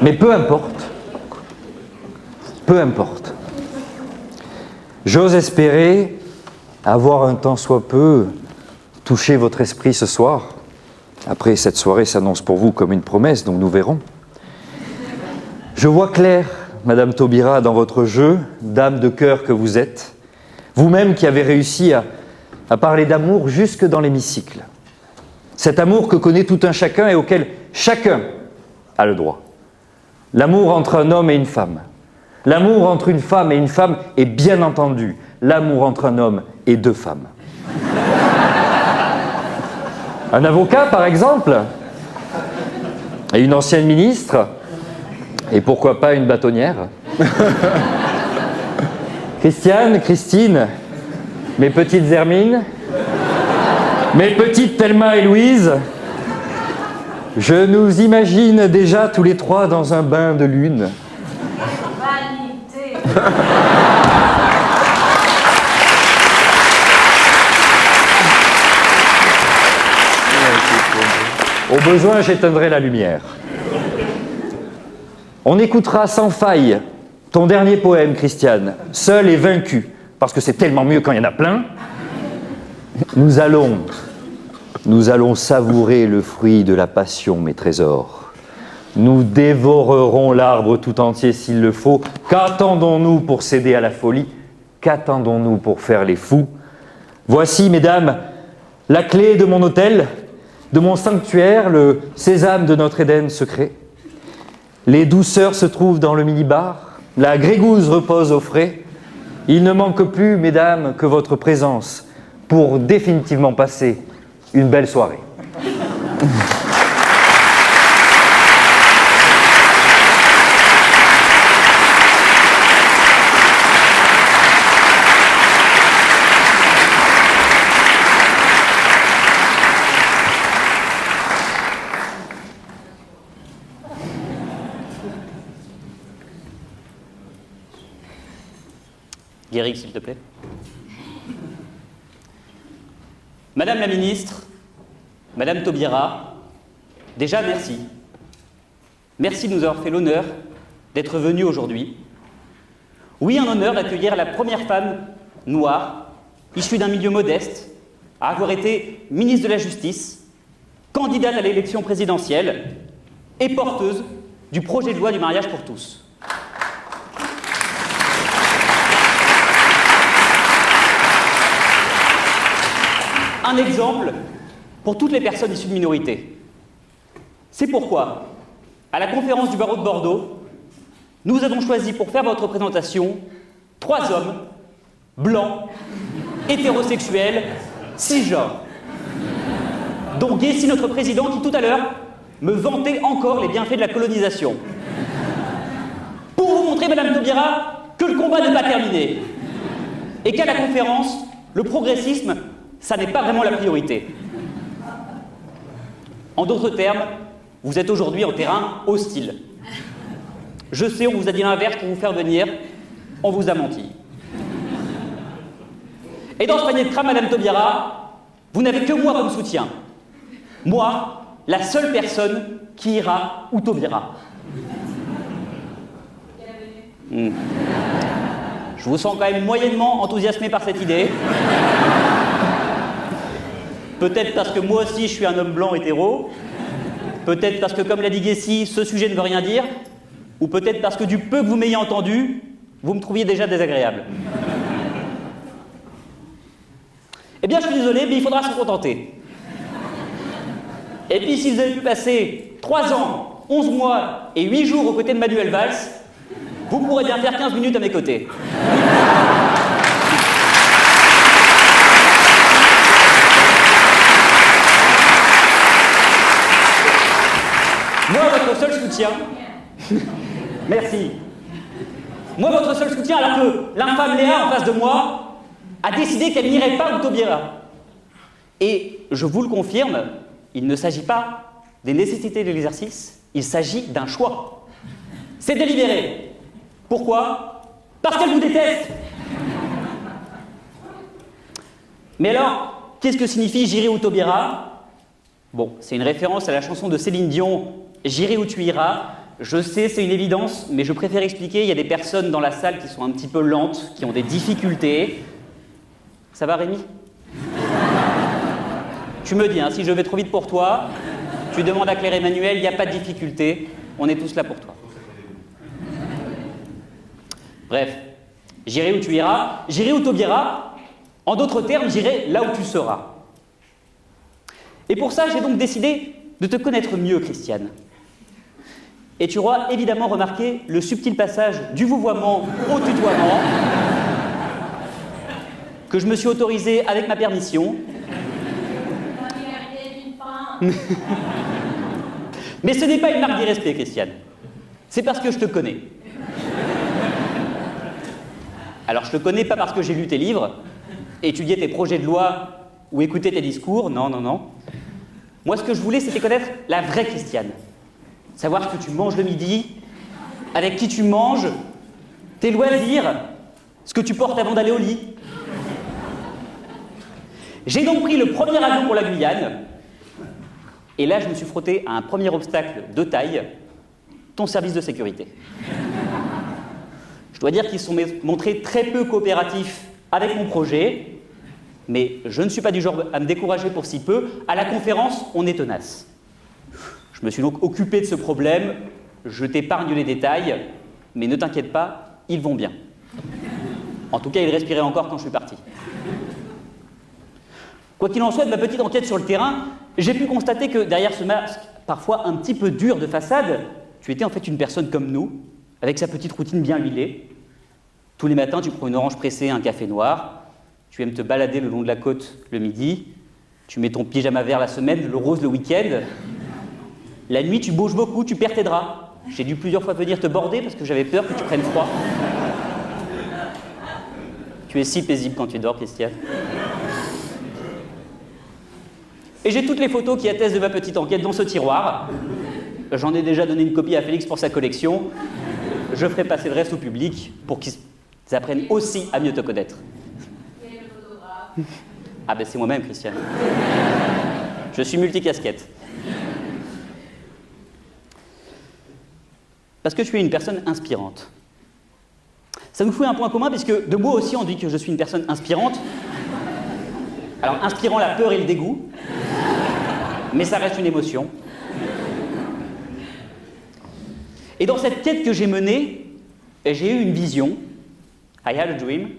Mais peu importe. Peu importe. J'ose espérer avoir un tant soit peu touché votre esprit ce soir. Après, cette soirée s'annonce pour vous comme une promesse, donc nous verrons. Je vois clair, Madame Taubira, dans votre jeu, dame de cœur que vous êtes, vous-même qui avez réussi à parler d'amour jusque dans l'hémicycle. Cet amour que connaît tout un chacun et auquel chacun a le droit. L'amour entre un homme et une femme. L'amour entre une femme et une femme et bien entendu, l'amour entre un homme et 2 femmes. Un avocat, par exemple, et une ancienne ministre, et pourquoi pas une bâtonnière. Christiane, Christine, mes petites Hermines, Mes petites Thelma et Louise, je nous imagine déjà tous les trois dans un bain de lune. Vanité. Au besoin, j'éteindrai la lumière. On écoutera sans faille ton dernier poème, Christiane, Seul et vaincu, parce que c'est tellement mieux quand il y en a plein. Nous allons savourer le fruit de la passion, mes trésors. Nous dévorerons l'arbre tout entier s'il le faut. Qu'attendons-nous pour céder à la folie? Qu'attendons-nous pour faire les fous? Voici, mesdames, la clé de mon hôtel, de mon sanctuaire, le sésame de notre Éden secret. Les douceurs se trouvent dans le minibar, la grégousse repose au frais. Il ne manque plus, mesdames, que votre présence pour définitivement passer une belle soirée. Guéric, s'il te plaît. Madame la ministre, Madame Taubira, déjà merci. Merci de nous avoir fait l'honneur d'être venus aujourd'hui. Oui, un honneur d'accueillir la première femme noire, issue d'un milieu modeste, à avoir été ministre de la Justice, candidate à l'élection présidentielle et porteuse du projet de loi du mariage pour tous. Un exemple pour toutes les personnes issues de minorités. C'est pourquoi, à la conférence du barreau de Bordeaux, nous avons choisi pour faire votre présentation 3 hommes, blancs, hétérosexuels, cisgenres, dont Guessy, notre président, qui tout à l'heure me vantait encore les bienfaits de la colonisation. Pour vous montrer, Madame Taubira, que le combat n'est pas terminé et qu'à la conférence, le progressisme, ça n'est pas vraiment la priorité. En d'autres termes, vous êtes aujourd'hui en terrain hostile. Je sais, on vous a dit l'inverse pour vous faire venir, on vous a menti. Et dans ce panier de crâne, Madame Taubira, vous n'avez que moi comme soutien. Moi, la seule personne qui ira où Taubira. Je vous sens quand même moyennement enthousiasmé par cette idée. Peut-être parce que moi aussi je suis un homme blanc hétéro, peut-être parce que, comme l'a dit Guessy, ce sujet ne veut rien dire, ou peut-être parce que du peu que vous m'ayez entendu, vous me trouviez déjà désagréable. Eh bien, je suis désolé, mais il faudra s'en contenter. Et puis, si vous avez pu passer 3 ans, 11 mois et 8 jours aux côtés de Manuel Valls, vous pourrez bien faire 15 minutes à mes côtés. Moi, votre seul soutien... Merci. Moi, votre seul soutien, alors que l'infâme Léa, en face de moi, a décidé qu'elle n'irait pas où Taubira. Et je vous le confirme, il ne s'agit pas des nécessités de l'exercice, il s'agit d'un choix. C'est délibéré. Pourquoi? Parce qu'elle vous déteste. Mais alors, qu'est-ce que signifie j'irai où Taubira? Bon, c'est une référence à la chanson de Céline Dion, J'irai où tu iras. Je sais, c'est une évidence, mais je préfère expliquer. Il y a des personnes dans la salle qui sont un petit peu lentes, qui ont des difficultés. Ça va, Rémi? Tu me dis, hein, si je vais trop vite pour toi, tu demandes à Claire Emmanuel, il n'y a pas de difficulté, on est tous là pour toi. Bref, j'irai où tu iras, j'irai où Taubira. En d'autres termes, j'irai là où tu seras. Et pour ça, j'ai donc décidé de te connaître mieux, Christiane. Et tu auras évidemment remarqué le subtil passage du vouvoiement au tutoiement que je me suis autorisé avec ma permission. Mais ce n'est pas une marque d'irrespect, Christiane. C'est parce que je te connais. Alors je te connais pas parce que j'ai lu tes livres, étudié tes projets de loi ou écouter tes discours, non, non, non. Moi, ce que je voulais, c'était connaître la vraie Christiane. Savoir ce que tu manges le midi, avec qui tu manges, tes loisirs, ce que tu portes avant d'aller au lit. J'ai donc pris le premier avion pour la Guyane, et là, je me suis frotté à un premier obstacle de taille, ton service de sécurité. Je dois dire qu'ils se sont montrés très peu coopératifs avec mon projet, mais je ne suis pas du genre à me décourager pour si peu. À la conférence, on est tenace. Je me suis donc occupé de ce problème, je t'épargne les détails, mais ne t'inquiète pas, ils vont bien. En tout cas, ils respiraient encore quand je suis parti. Quoi qu'il en soit, de ma petite enquête sur le terrain, j'ai pu constater que derrière ce masque, parfois un petit peu dur de façade, tu étais en fait une personne comme nous, avec sa petite routine bien huilée. Tous les matins, tu prends une orange pressée, un café noir, tu aimes te balader le long de la côte le midi, tu mets ton pyjama vert la semaine, le rose le week-end. La nuit, tu bouges beaucoup, tu perds tes draps. J'ai dû plusieurs fois venir te border parce que j'avais peur que tu prennes froid. Tu es si paisible quand tu dors, Christiane. Et j'ai toutes les photos qui attestent de ma petite enquête dans ce tiroir. J'en ai déjà donné une copie à Félix pour sa collection. Je ferai passer le reste au public pour qu'ils apprennent aussi à mieux te connaître. Et le photographe. Ah ben c'est moi-même, Christiane. Je suis multicasquette. Parce que tu es une personne inspirante. Ça nous fait un point commun, puisque de moi aussi on dit que je suis une personne inspirante. Alors, inspirant la peur et le dégoût, mais ça reste une émotion. Et dans cette quête que j'ai menée, j'ai eu une vision. I had a dream.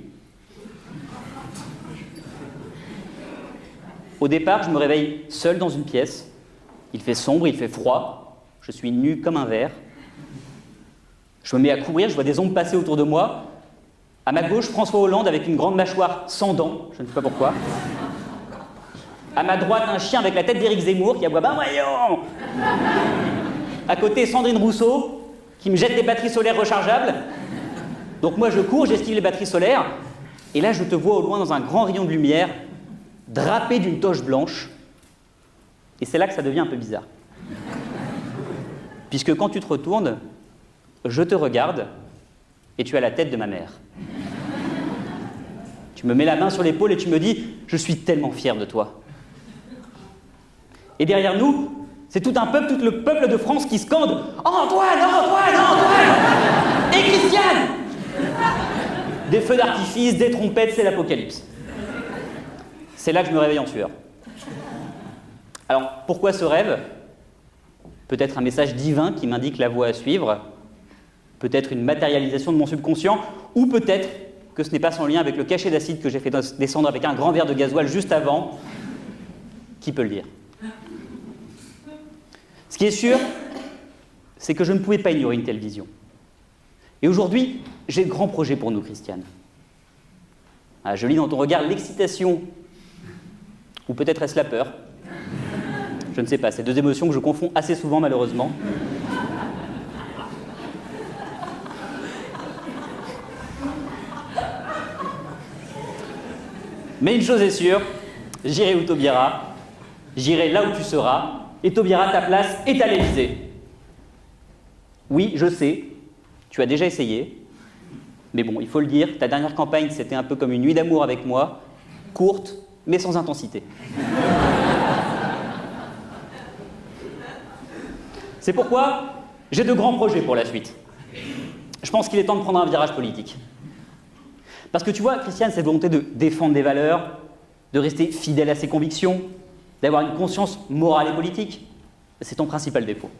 Au départ, je me réveille seul dans une pièce. Il fait sombre, il fait froid. Je suis nu comme un verre. Je me mets à courir, je vois des ombres passer autour de moi. À ma gauche, François Hollande avec une grande mâchoire sans dents, je ne sais pas pourquoi. À ma droite, un chien avec la tête d'Éric Zemmour qui aboie « Ben voyons !» À côté, Sandrine Rousseau qui me jette des batteries solaires rechargeables. Donc moi, je cours, j'esquive les batteries solaires. Et là, je te vois au loin dans un grand rayon de lumière, drapé d'une toche blanche. Et c'est là que ça devient un peu bizarre. Puisque quand tu te retournes, je te regarde et tu as la tête de ma mère. Tu me mets la main sur l'épaule et tu me dis « Je suis tellement fier de toi ». Et derrière nous, c'est tout un peuple, tout le peuple de France qui scande « Antoine, Antoine, Antoine !» Et Christiane. Des feux d'artifice, des trompettes, c'est l'apocalypse. C'est là que je me réveille en sueur. Alors, pourquoi ce rêve? Peut-être un message divin qui m'indique la voie à suivre, peut-être une matérialisation de mon subconscient, ou peut-être que ce n'est pas sans lien avec le cachet d'acide que j'ai fait descendre avec un grand verre de gasoil juste avant. Qui peut le dire? Ce qui est sûr, c'est que je ne pouvais pas ignorer une telle vision. Et aujourd'hui, j'ai de grands projets pour nous, Christiane. Ah, je lis dans ton regard l'excitation, ou peut-être est-ce la peur. Je ne sais pas, c'est deux émotions que je confonds assez souvent, malheureusement. Mais une chose est sûre, j'irai où Taubira, j'irai là où tu seras, et Taubira, ta place est à l'Élysée. Oui, je sais, tu as déjà essayé, mais bon, il faut le dire, ta dernière campagne, c'était un peu comme une nuit d'amour avec moi, courte, mais sans intensité. C'est pourquoi j'ai de grands projets pour la suite. Je pense qu'il est temps de prendre un virage politique. Parce que tu vois, Christiane, cette volonté de défendre des valeurs, de rester fidèle à ses convictions, d'avoir une conscience morale et politique, c'est ton principal défaut.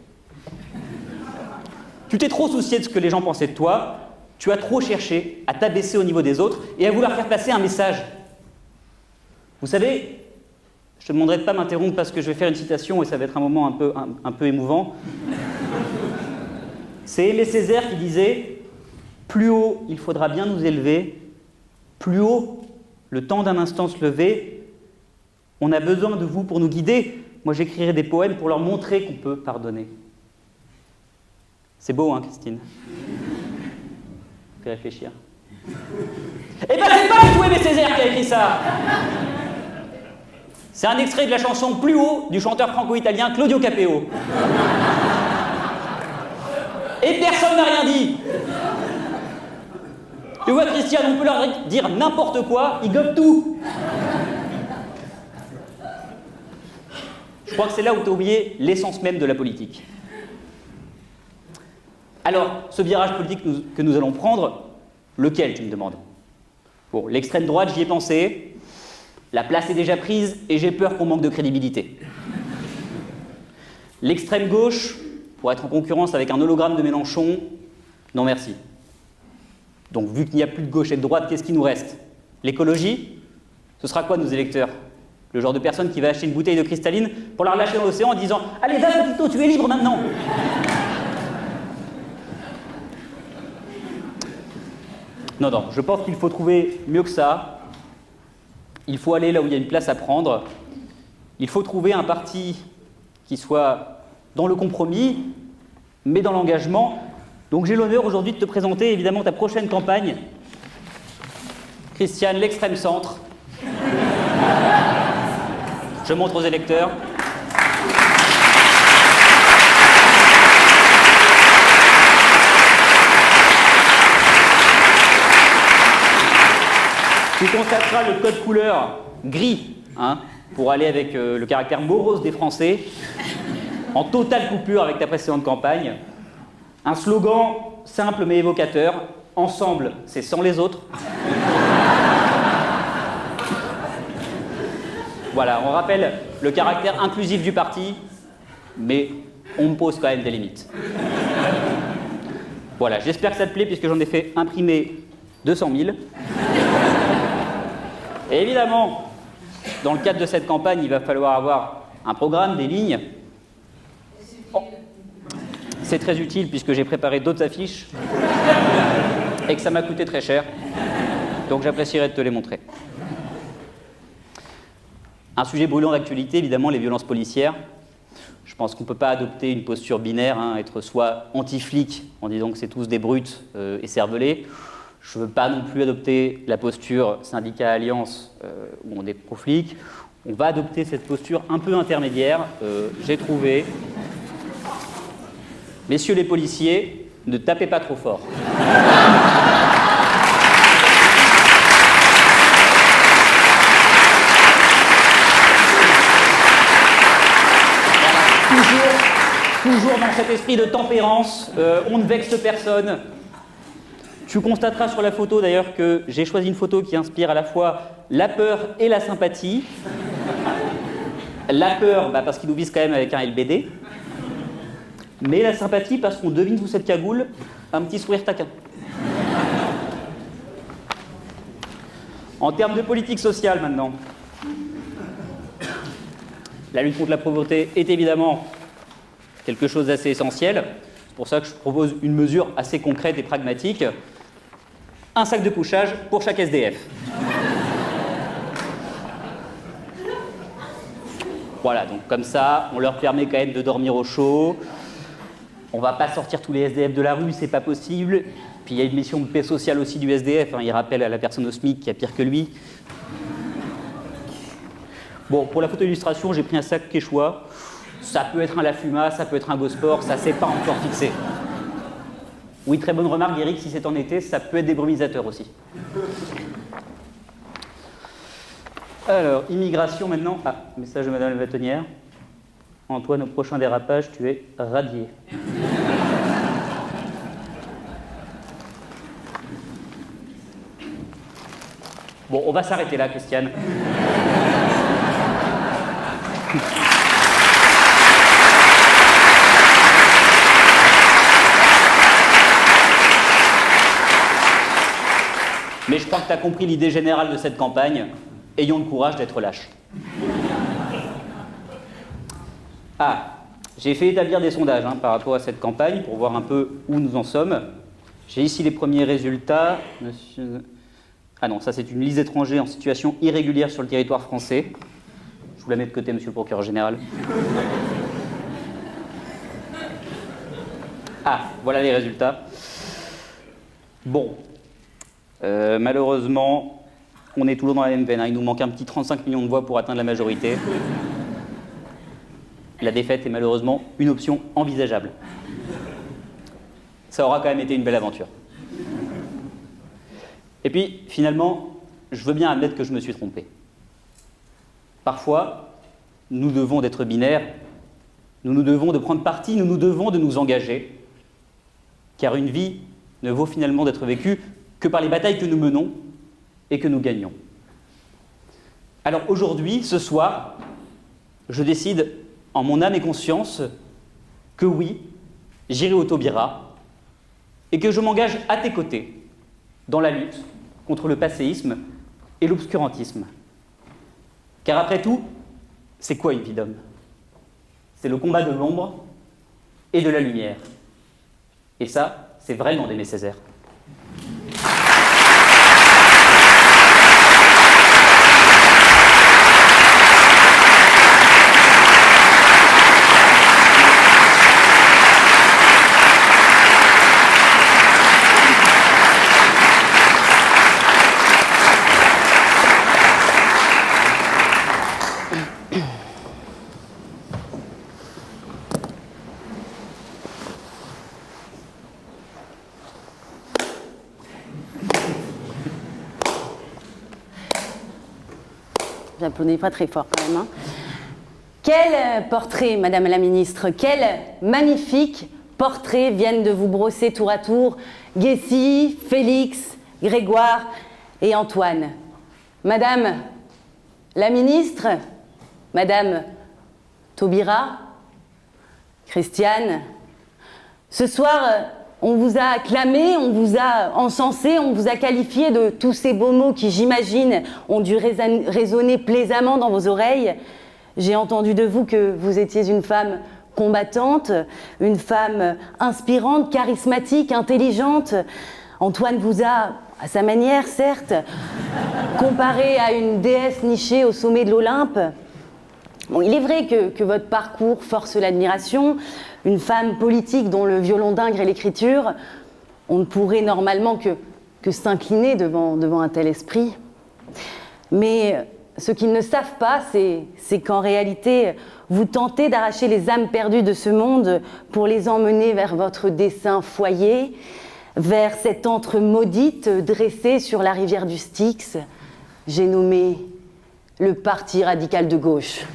Tu t'es trop soucié de ce que les gens pensaient de toi, tu as trop cherché à t'abaisser au niveau des autres et à vouloir faire passer un message. Vous savez, je te demanderai de ne pas m'interrompre parce que je vais faire une citation et ça va être un moment un peu émouvant. C'est Aimé Césaire qui disait « Plus haut il faudra bien nous élever, plus haut, le temps d'un instant se lever, on a besoin de vous pour nous guider. Moi, j'écrirai des poèmes pour leur montrer qu'on peut pardonner. » C'est beau, hein, Christine? Fais réfléchir. Eh ben, c'est pas du tout Aimé Césaire qui a écrit ça! C'est un extrait de la chanson Plus haut du chanteur franco-italien Claudio Capeo. Et personne n'a rien dit. Tu vois, Christian, on peut leur dire n'importe quoi, ils gobent tout. Je crois que c'est là où tu as oublié l'essence même de la politique. Alors, ce virage politique que nous allons prendre, lequel, tu me demandes? Bon, l'extrême droite, j'y ai pensé. La place est déjà prise et j'ai peur qu'on manque de crédibilité. L'extrême gauche, pour être en concurrence avec un hologramme de Mélenchon, non merci. Donc, vu qu'il n'y a plus de gauche et de droite, qu'est-ce qui nous reste? L'écologie? Ce sera quoi nos électeurs? Le genre de personne qui va acheter une bouteille de cristalline pour la relâcher dans l'océan en disant « Allez, va, Petito, tu es libre maintenant !» Non, non, je pense qu'il faut trouver mieux que ça. Il faut aller là où il y a une place à prendre. Il faut trouver un parti qui soit dans le compromis, mais dans l'engagement. Donc j'ai l'honneur aujourd'hui de te présenter évidemment ta prochaine campagne. Christiane, l'extrême centre. Je montre aux électeurs. Tu constateras le code couleur gris, hein, pour aller avec le caractère morose des Français, en totale coupure avec ta précédente campagne. Un slogan simple mais évocateur, ensemble, c'est sans les autres. Voilà, on rappelle le caractère inclusif du parti, mais on me pose quand même des limites. Voilà, j'espère que ça te plaît puisque j'en ai fait imprimer 200 000. Et évidemment, dans le cadre de cette campagne, il va falloir avoir un programme, des lignes. Oh. C'est très utile puisque j'ai préparé d'autres affiches et que ça m'a coûté très cher. Donc j'apprécierais de te les montrer. Un sujet brûlant d'actualité, évidemment, les violences policières. Je pense qu'on ne peut pas adopter une posture binaire, hein, être soit anti-flic en disant que c'est tous des brutes et cervelés. Je ne veux pas non plus adopter la posture syndicat-alliance où on est pro-flic. On va adopter cette posture un peu intermédiaire. J'ai trouvé. Messieurs les policiers, ne tapez pas trop fort. Toujours dans cet esprit de tempérance, on ne vexe personne. Tu constateras sur la photo d'ailleurs que j'ai choisi une photo qui inspire à la fois la peur et la sympathie. La peur, parce qu'il nous vise quand même avec un LBD. Mais la sympathie parce qu'on devine sous cette cagoule un petit sourire taquin. En termes de politique sociale maintenant, la lutte contre la pauvreté est évidemment quelque chose d'assez essentiel. C'est pour ça que je propose une mesure assez concrète et pragmatique. Un sac de couchage pour chaque SDF. Voilà, donc comme ça, on leur permet quand même de dormir au chaud. On va pas sortir tous les SDF de la rue, c'est pas possible. Puis il y a une mission de paix sociale aussi du SDF, hein, il rappelle à la personne au SMIC qu'il y a pire que lui. Bon, pour la photo illustration, j'ai pris un sac Quechua. Ça peut être un Lafuma, ça peut être un Gosport, ça s'est pas encore fixé. Oui, très bonne remarque, Eric, si c'est en été, ça peut être des brumisateurs aussi. Alors, immigration maintenant. Ah, message de Madame la bâtonnière. Antoine, au prochain dérapage, tu es radié. Bon, on va s'arrêter là, Christiane. Mais je crois que tu as compris l'idée générale de cette campagne. Ayons le courage d'être lâches. Ah, j'ai fait établir des sondages par rapport à cette campagne pour voir un peu où nous en sommes. J'ai ici les premiers résultats. Monsieur... Ah non, ça c'est une liste d'étrangers en situation irrégulière sur le territoire français. Je vous la mets de côté, monsieur le procureur général. Ah, voilà les résultats. Bon. Malheureusement, on est toujours dans la même veine, hein. Il nous manque un petit 35 millions de voix pour atteindre la majorité. La défaite est malheureusement une option envisageable. Ça aura quand même été une belle aventure. Et puis, finalement, je veux bien admettre que je me suis trompé. Parfois, nous devons d'être binaires, nous devons de prendre parti, nous devons de nous engager, car une vie ne vaut finalement d'être vécue que par les batailles que nous menons et que nous gagnons. Alors aujourd'hui, ce soir, je décide en mon âme et conscience que oui, j'irai au Taubira et que je m'engage à tes côtés dans la lutte contre le passéisme et l'obscurantisme. Car après tout, c'est quoi une vie d'homme? C'est le combat de l'ombre et de la lumière. Et ça, c'est vraiment d'Aimé Césaire. J'applaudis pas très fort quand même. Hein. Quel portrait, Madame la Ministre, quel magnifique portrait viennent de vous brosser tour à tour Guessy, Félix, Grégoire et Antoine. Madame la Ministre, Madame Taubira, Christiane, ce soir, on vous a acclamé, on vous a encensé, on vous a qualifié de tous ces beaux mots qui, j'imagine, ont dû résonner plaisamment dans vos oreilles. J'ai entendu de vous que vous étiez une femme combattante, une femme inspirante, charismatique, intelligente. Antoine vous a, à sa manière, certes, comparé à une déesse nichée au sommet de l'Olympe. Bon, il est vrai que votre parcours force l'admiration. Une femme politique dont le violon d'Ingres et l'écriture, on ne pourrait normalement que s'incliner devant un tel esprit. Mais ce qu'ils ne savent pas, c'est qu'en réalité, vous tentez d'arracher les âmes perdues de ce monde pour les emmener vers votre dessein foyer, vers cette antre maudite dressée sur la rivière du Styx, j'ai nommé le Parti radical de gauche.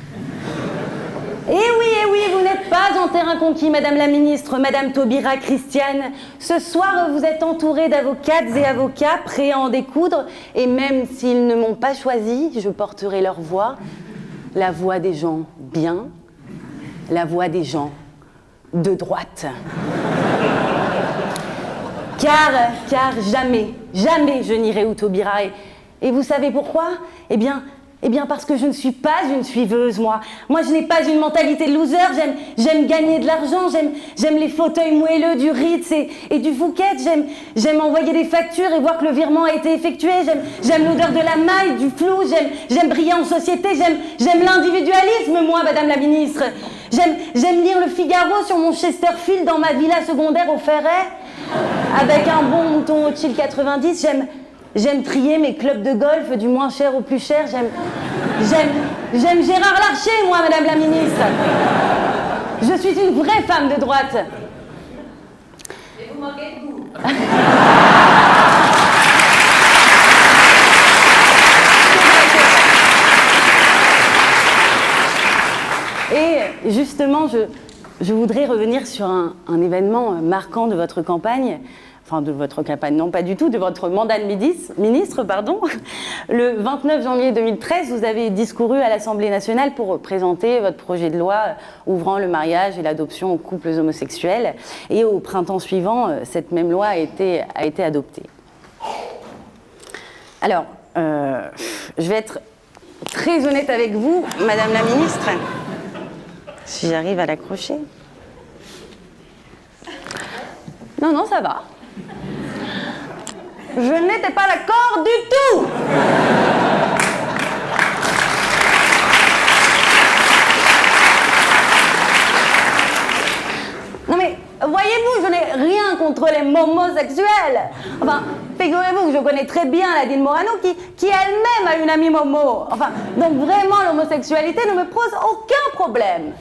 Eh oui, vous n'êtes pas en terrain conquis, Madame la Ministre, Madame Taubira, Christiane. Ce soir, vous êtes entourée d'avocates et avocats prêts à en découdre, et même s'ils ne m'ont pas choisi, je porterai leur voix, la voix des gens bien, la voix des gens de droite. Car jamais je n'irai au Taubira. Et vous savez pourquoi ? Eh bien parce que je ne suis pas une suiveuse, moi. Moi, je n'ai pas une mentalité de loser. J'aime gagner de l'argent. J'aime les fauteuils moelleux du Ritz et du Fouquet. J'aime envoyer des factures et voir que le virement a été effectué. J'aime l'odeur de la maille, du flou. J'aime briller en société. J'aime l'individualisme, moi, Madame la Ministre. J'aime lire le Figaro sur mon Chesterfield dans ma villa secondaire au Ferret, avec un bon mouton au Chill 90. J'aime trier mes clubs de golf du moins cher au plus cher. J'aime Gérard Larcher, moi, Madame la Ministre. Je suis une vraie femme de droite. Et vous manquez de goût. Et justement, je voudrais revenir sur un événement marquant de votre campagne. Enfin, de votre campagne, non pas du tout, de votre mandat de ministre, pardon. Le 29 janvier 2013, vous avez discouru à l'Assemblée nationale pour présenter votre projet de loi ouvrant le mariage et l'adoption aux couples homosexuels. Et au printemps suivant, cette même loi a été adoptée. Alors, je vais être très honnête avec vous, Madame la Ministre, si j'arrive à l'accrocher. Non, ça va. Je n'étais pas d'accord du tout. Non mais, voyez-vous, je n'ai rien contre les homosexuels. Enfin, figurez-vous que je connais très bien Nadine Morano qui elle-même a une amie Momo. Enfin, donc vraiment l'homosexualité ne me pose aucun problème.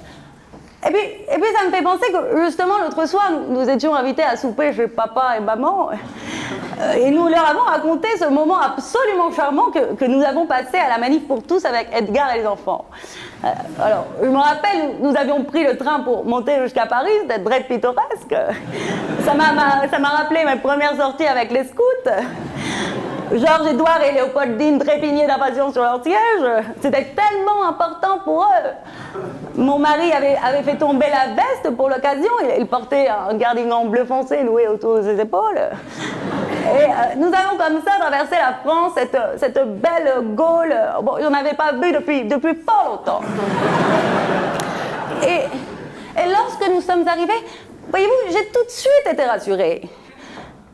Et puis ça me fait penser que justement l'autre soir nous étions invités à souper chez papa et maman et nous leur avons raconté ce moment absolument charmant que nous avons passé à la manif pour tous avec Edgar et les enfants. Alors, je me rappelle, nous avions pris le train pour monter jusqu'à Paris, c'était très pittoresque. Ça m'a rappelé mes premières sorties avec les scouts. Georges, Édouard et Léopoldine trépignaient d'impatience sur leur siège. C'était tellement important pour eux. Mon mari avait fait tomber la veste pour l'occasion. Il portait un cardigan bleu foncé noué autour de ses épaules. Et nous avons comme ça traversé la France, cette belle Gaule. Bon, je n'en avais pas vu depuis pas longtemps. Et lorsque nous sommes arrivés, voyez-vous, j'ai tout de suite été rassurée.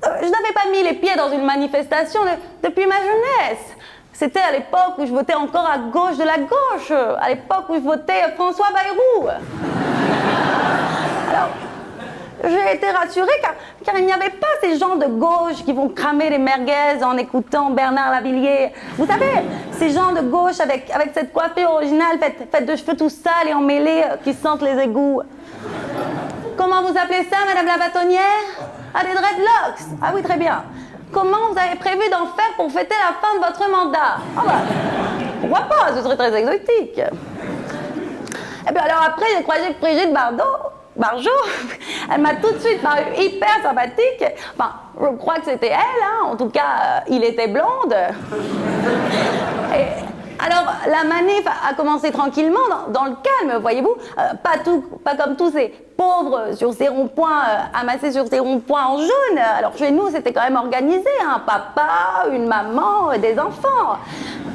Je n'avais pas mis les pieds dans une manifestation depuis ma jeunesse. C'était à l'époque où je votais encore à gauche de la gauche, à l'époque où je votais François Bayrou. Alors, j'ai été rassurée car il n'y avait pas ces gens de gauche qui vont cramer les merguez en écoutant Bernard Lavilliers. Vous savez, ces gens de gauche avec cette coiffure originale faite de cheveux tout sales et emmêlés qui sentent les égouts. Comment vous appelez ça, Madame la bâtonnière? Ah, des dreadlocks. Ah oui, très bien. Comment vous avez prévu d'en faire pour fêter la fin de votre mandat? Ah bah, pourquoi pas, ce serait très exotique. Et bien alors après, j'ai croisé Brigitte Bardot, elle m'a tout de suite paru hyper sympathique. Enfin, je crois que c'était elle, hein. En tout cas, il était blonde. Et alors, la manif a commencé tranquillement, dans le calme, voyez-vous. Pas comme tous ces pauvres sur ces ronds-points, amassés sur ces ronds-points en jaune. Alors, chez nous, c'était quand même organisé, un papa, une maman, des enfants.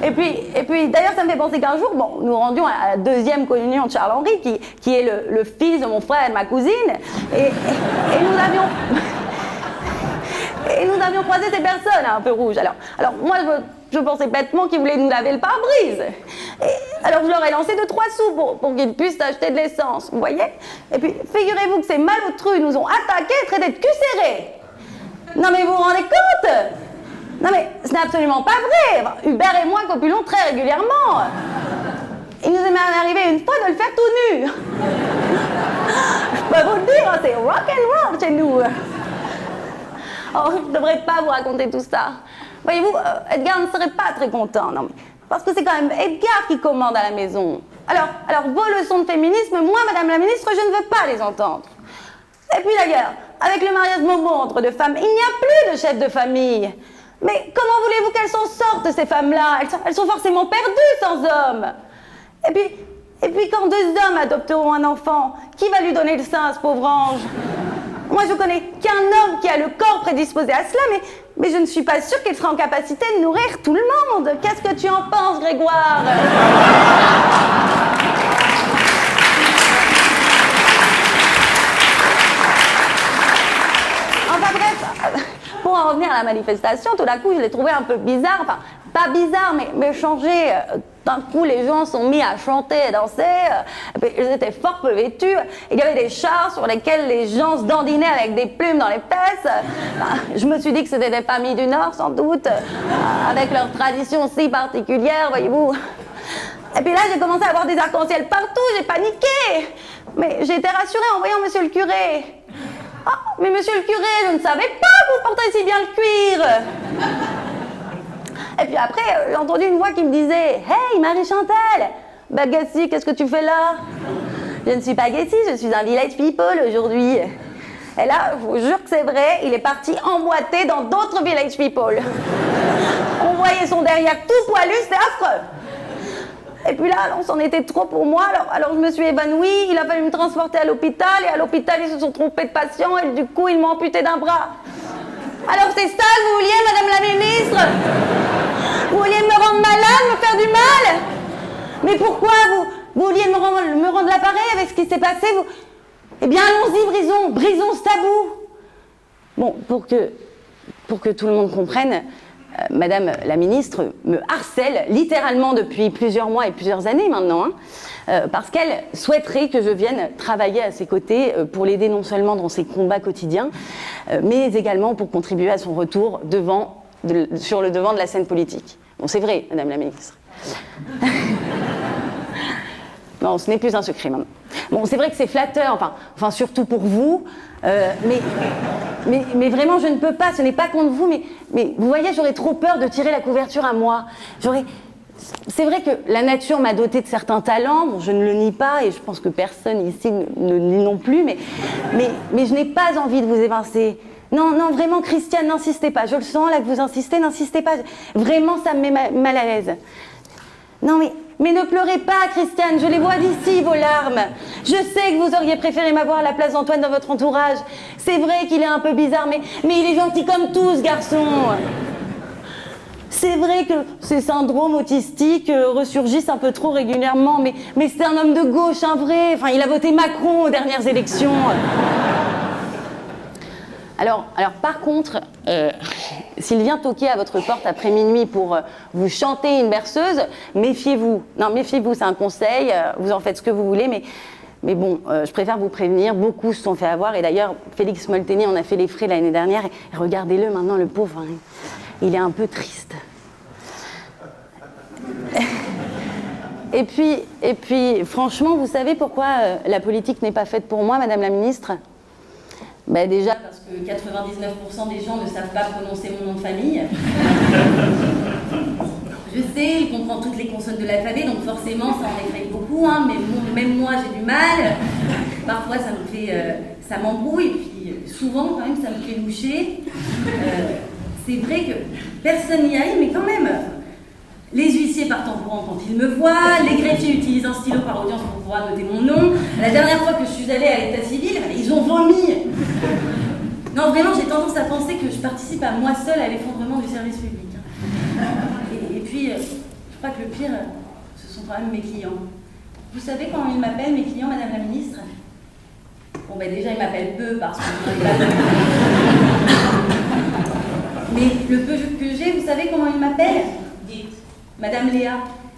Et puis d'ailleurs, ça me fait penser qu'un jour, bon, nous rendions à la deuxième communion de Charles-Henri, qui est le fils de mon frère et de ma cousine, et nous avions croisé ces personnes un peu rouges. Alors moi, je pensais bêtement qu'ils voulaient nous laver le pare-brise. Alors je leur ai lancé 2-3 sous pour qu'ils puissent acheter de l'essence, vous voyez. Et puis, figurez-vous que ces malotrus nous ont attaqués et traités de cul serré. Non mais vous vous rendez compte? Non mais ce n'est absolument pas vrai. Hubert et moi copulons très régulièrement. Il nous est même arrivé une fois de le faire tout nu. Je peux vous le dire, c'est rock and roll chez nous. Oh, je ne devrais pas vous raconter tout ça. Voyez-vous, Edgar ne serait pas très content, non, mais parce que c'est quand même Edgar qui commande à la maison. Alors vos leçons de féminisme, moi, Madame la Ministre, je ne veux pas les entendre. Et puis d'ailleurs, avec le mariage Momo entre deux femmes, il n'y a plus de chef de famille. Mais comment voulez-vous qu'elles s'en sortent, ces femmes-là? Elles sont forcément perdues sans hommes. Et puis quand 2 hommes adopteront un enfant, qui va lui donner le sein à ce pauvre ange? Moi, je connais qu'un homme qui a le corps prédisposé à cela, mais je ne suis pas sûre qu'il sera en capacité de nourrir tout le monde. Qu'est-ce que tu en penses, Grégoire? Enfin bref, pour en revenir à la manifestation, tout d'un coup, je l'ai trouvé un peu bizarre. Enfin, pas bizarre, mais changé. D'un coup, les gens sont mis à chanter et danser. Ils étaient fort peu vêtus. Il y avait des chars sur lesquels les gens se dandinaient avec des plumes dans les fesses. Je me suis dit que c'était des familles du Nord, sans doute, avec leurs traditions si particulières, voyez-vous. Et puis là, j'ai commencé à voir des arcs-en-ciel partout. J'ai paniqué. Mais j'ai été rassurée en voyant monsieur le curé. Ah, mais monsieur le curé, je ne savais pas que vous portez si bien le cuir. Et puis après, j'ai entendu une voix qui me disait « Hey, Marie-Chantal, bah Gassi, qu'est-ce que tu fais là ?» Je ne suis pas Gassi, je suis un village people aujourd'hui. Et là, je vous jure que c'est vrai, il est parti emboîter dans d'autres village people. On voyait son derrière tout poilu, c'était affreux. Et puis là, on s'en était trop pour moi, alors je me suis évanouie, il a fallu me transporter à l'hôpital, et à l'hôpital, ils se sont trompés de patient, et du coup, ils m'ont amputé d'un bras. Alors c'est ça que vous vouliez, Madame la Ministre? Vous vouliez me rendre malade, me faire du mal? Mais pourquoi vous vouliez me rendre l'appareil avec ce qui s'est passé Eh bien, allons-y, brisons ce tabou. Bon, pour que tout le monde comprenne, Madame la Ministre me harcèle littéralement depuis plusieurs mois et plusieurs années maintenant, parce qu'elle souhaiterait que je vienne travailler à ses côtés pour l'aider non seulement dans ses combats quotidiens, mais également pour contribuer à son retour devant sur le devant de la scène politique. Bon, c'est vrai, Madame la Ministre. Non, ce n'est plus un secret maintenant. Bon, c'est vrai que c'est flatteur, enfin surtout pour vous, mais vraiment, je ne peux pas, ce n'est pas contre vous, mais vous voyez, j'aurais trop peur de tirer la couverture à moi. C'est vrai que la nature m'a doté de certains talents, bon, je ne le nie pas, et je pense que personne ici ne le nie non plus, mais je n'ai pas envie de vous évincer. Non, vraiment, Christiane, n'insistez pas. Je le sens, là, que vous insistez, n'insistez pas. Vraiment, ça me met mal à l'aise. Non, mais ne pleurez pas, Christiane, je les vois d'ici, vos larmes. Je sais que vous auriez préféré m'avoir à la place d'Antoine dans votre entourage. C'est vrai qu'il est un peu bizarre, mais il est gentil comme tout, ce garçon. C'est vrai que ces syndromes autistiques ressurgissent un peu trop régulièrement, mais c'est un homme de gauche, un vrai. Enfin, il a voté Macron aux dernières élections. Alors par contre, s'il vient toquer à votre porte après minuit pour vous chanter une berceuse, méfiez-vous. Non, méfiez-vous, c'est un conseil, vous en faites ce que vous voulez, mais bon, je préfère vous prévenir, beaucoup se sont fait avoir, et d'ailleurs, Félix Molteni en a fait les frais l'année dernière, et regardez-le maintenant, le pauvre, hein, il est un peu triste. Et puis, franchement, vous savez pourquoi la politique n'est pas faite pour moi, Madame la Ministre ? Ben déjà parce que 99% des gens ne savent pas prononcer mon nom de famille. Je sais, il comprend toutes les consonnes de l'alphabet, donc forcément ça en effraie beaucoup, hein, mais bon, même moi j'ai du mal. Parfois ça m'embrouille, et puis souvent quand même ça me fait loucher. C'est vrai que personne n'y arrive, mais quand même. Les huissiers partent en courant quand ils me voient, les greffiers utilisent un stylo par audience pour pouvoir noter mon nom. La dernière fois que je suis allée à l'état civil, ils ont vomi. Non, vraiment, j'ai tendance à penser que je participe à moi seule à l'effondrement du service public. Et puis, je crois que le pire, ce sont quand même mes clients. Vous savez comment ils m'appellent, mes clients, Madame la Ministre ? Bon, ben déjà, ils m'appellent peu parce que je n'en ai pas. Mais le peu que j'ai, vous savez comment ils m'appellent ? Dites. Madame Léa.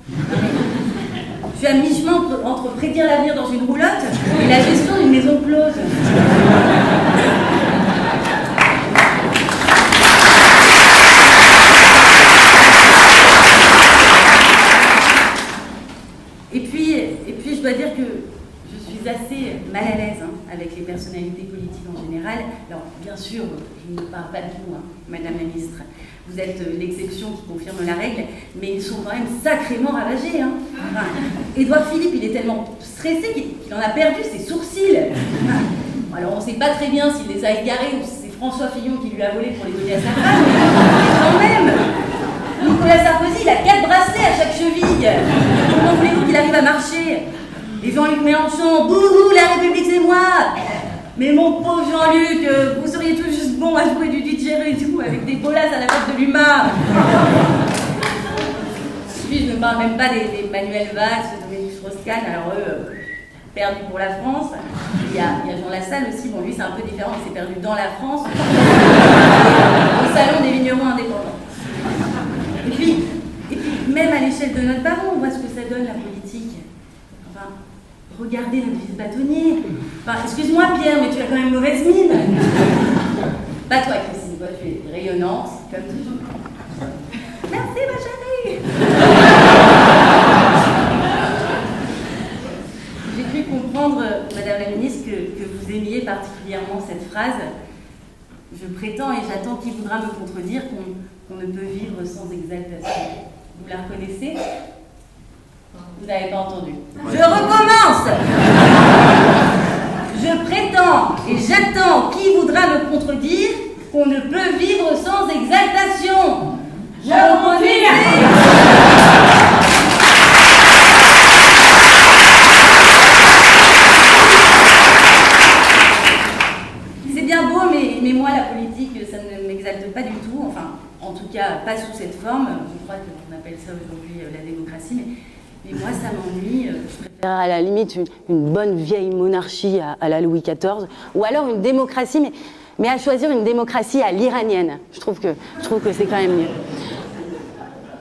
Je suis à mi-chemin entre prédire l'avenir dans une roulotte et la gestion d'une maison close. Et puis, je dois dire que je suis assez mal à l'aise avec les personnalités politiques en général. Alors, bien sûr, je ne parle pas de vous, Madame la Ministre. Vous êtes l'exception qui confirme la règle, mais ils sont quand même sacrément ravagés. Enfin, Édouard Philippe, il est tellement stressé qu'il en a perdu ses sourcils. Alors, on ne sait pas très bien s'il les a égarés ou si c'est François Fillon qui lui a volé pour les donner à sa femme, mais quand même. Nicolas Sarkozy, il a 4 bracelets à chaque cheville. Comment voulez-vous qu'il arrive à marcher ? Et Jean-Luc Mélenchon, bouhou, la République c'est moi. Mais mon pauvre Jean-Luc, vous seriez tout juste bon à jouer du didgeridoo avec des bolasses à la porte de l'UMA. Puis je ne parle même pas des Manuel Valls, de Dominique Strauss-Kahn, alors eux, perdus pour la France. Il y a Jean Lassalle aussi, bon lui c'est un peu différent, il s'est perdu dans la France, au salon des vignerons indépendants. Et puis, même à l'échelle de notre baron, on voit ce que ça donne la politique. Enfin, regardez notre vice-bâtonnier. Enfin, excuse-moi Pierre, mais tu as quand même mauvaise mine. Pas toi Christine, toi tu es rayonnante, comme toujours. Merci ma chérie. J'ai cru comprendre, Madame la Ministre, que vous aimiez particulièrement cette phrase. Je prétends et j'attends qui voudra me contredire qu'on ne peut vivre sans exaltation. Vous la reconnaissez ? Vous n'avez pas entendu. Je recommence. Je prétends et j'attends qui voudra me contredire qu'on ne peut vivre sans exaltation. Je confirme. C'est bien beau, mais moi, la politique, ça ne m'exalte pas du tout. Enfin, en tout cas, pas sous cette forme. Je crois qu'on appelle ça aujourd'hui la démocratie, mais moi, ça m'ennuie. Je préfère à la limite une bonne vieille monarchie à la Louis XIV, ou alors une démocratie, mais à choisir une démocratie à l'iranienne. Je trouve que c'est quand même mieux.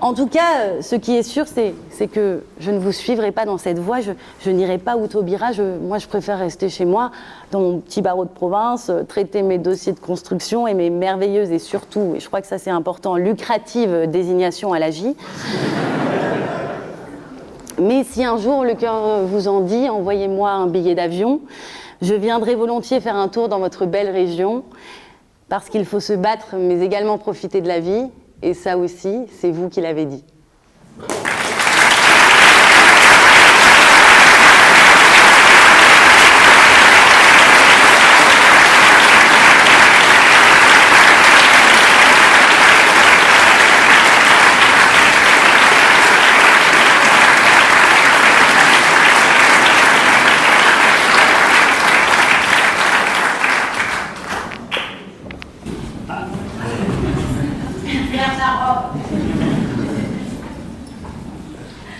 En tout cas, ce qui est sûr, c'est que je ne vous suivrai pas dans cette voie. Je n'irai pas où Taubira. Moi, je préfère rester chez moi, dans mon petit barreau de province, traiter mes dossiers de construction et mes merveilleuses et surtout, et je crois que ça c'est important, lucratives désignations à l'AJ. Mais si un jour le cœur vous en dit, envoyez-moi un billet d'avion. Je viendrai volontiers faire un tour dans votre belle région, parce qu'il faut se battre, mais également profiter de la vie. Et ça aussi, c'est vous qui l'avez dit.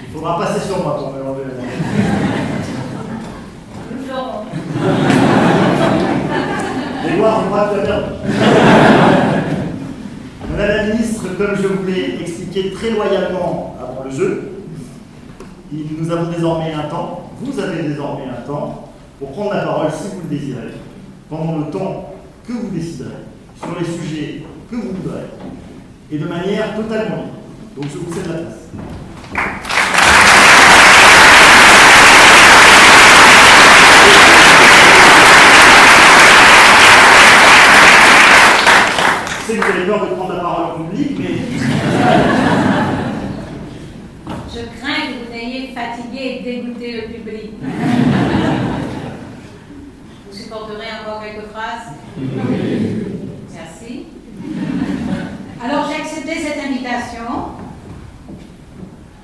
Il faudra passer sur moi pour me l'enlever. Nous l'aurons. Grégoire, on va te perdre. Madame la ministre, comme je vous l'ai expliqué très loyalement avant le jeu, nous avons désormais un temps, vous avez désormais un temps, pour prendre la parole si vous le désirez, pendant le temps que vous déciderez, sur les sujets que vous voudrez, et de manière totalement libre. Donc je vous cède la place. Je sais que vous avez peur de prendre la parole en public, mais... Je crains que vous n'ayez fatigué et dégoûté le public. Vous supporterez encore quelques phrases? Merci. Alors j'ai accepté cette invitation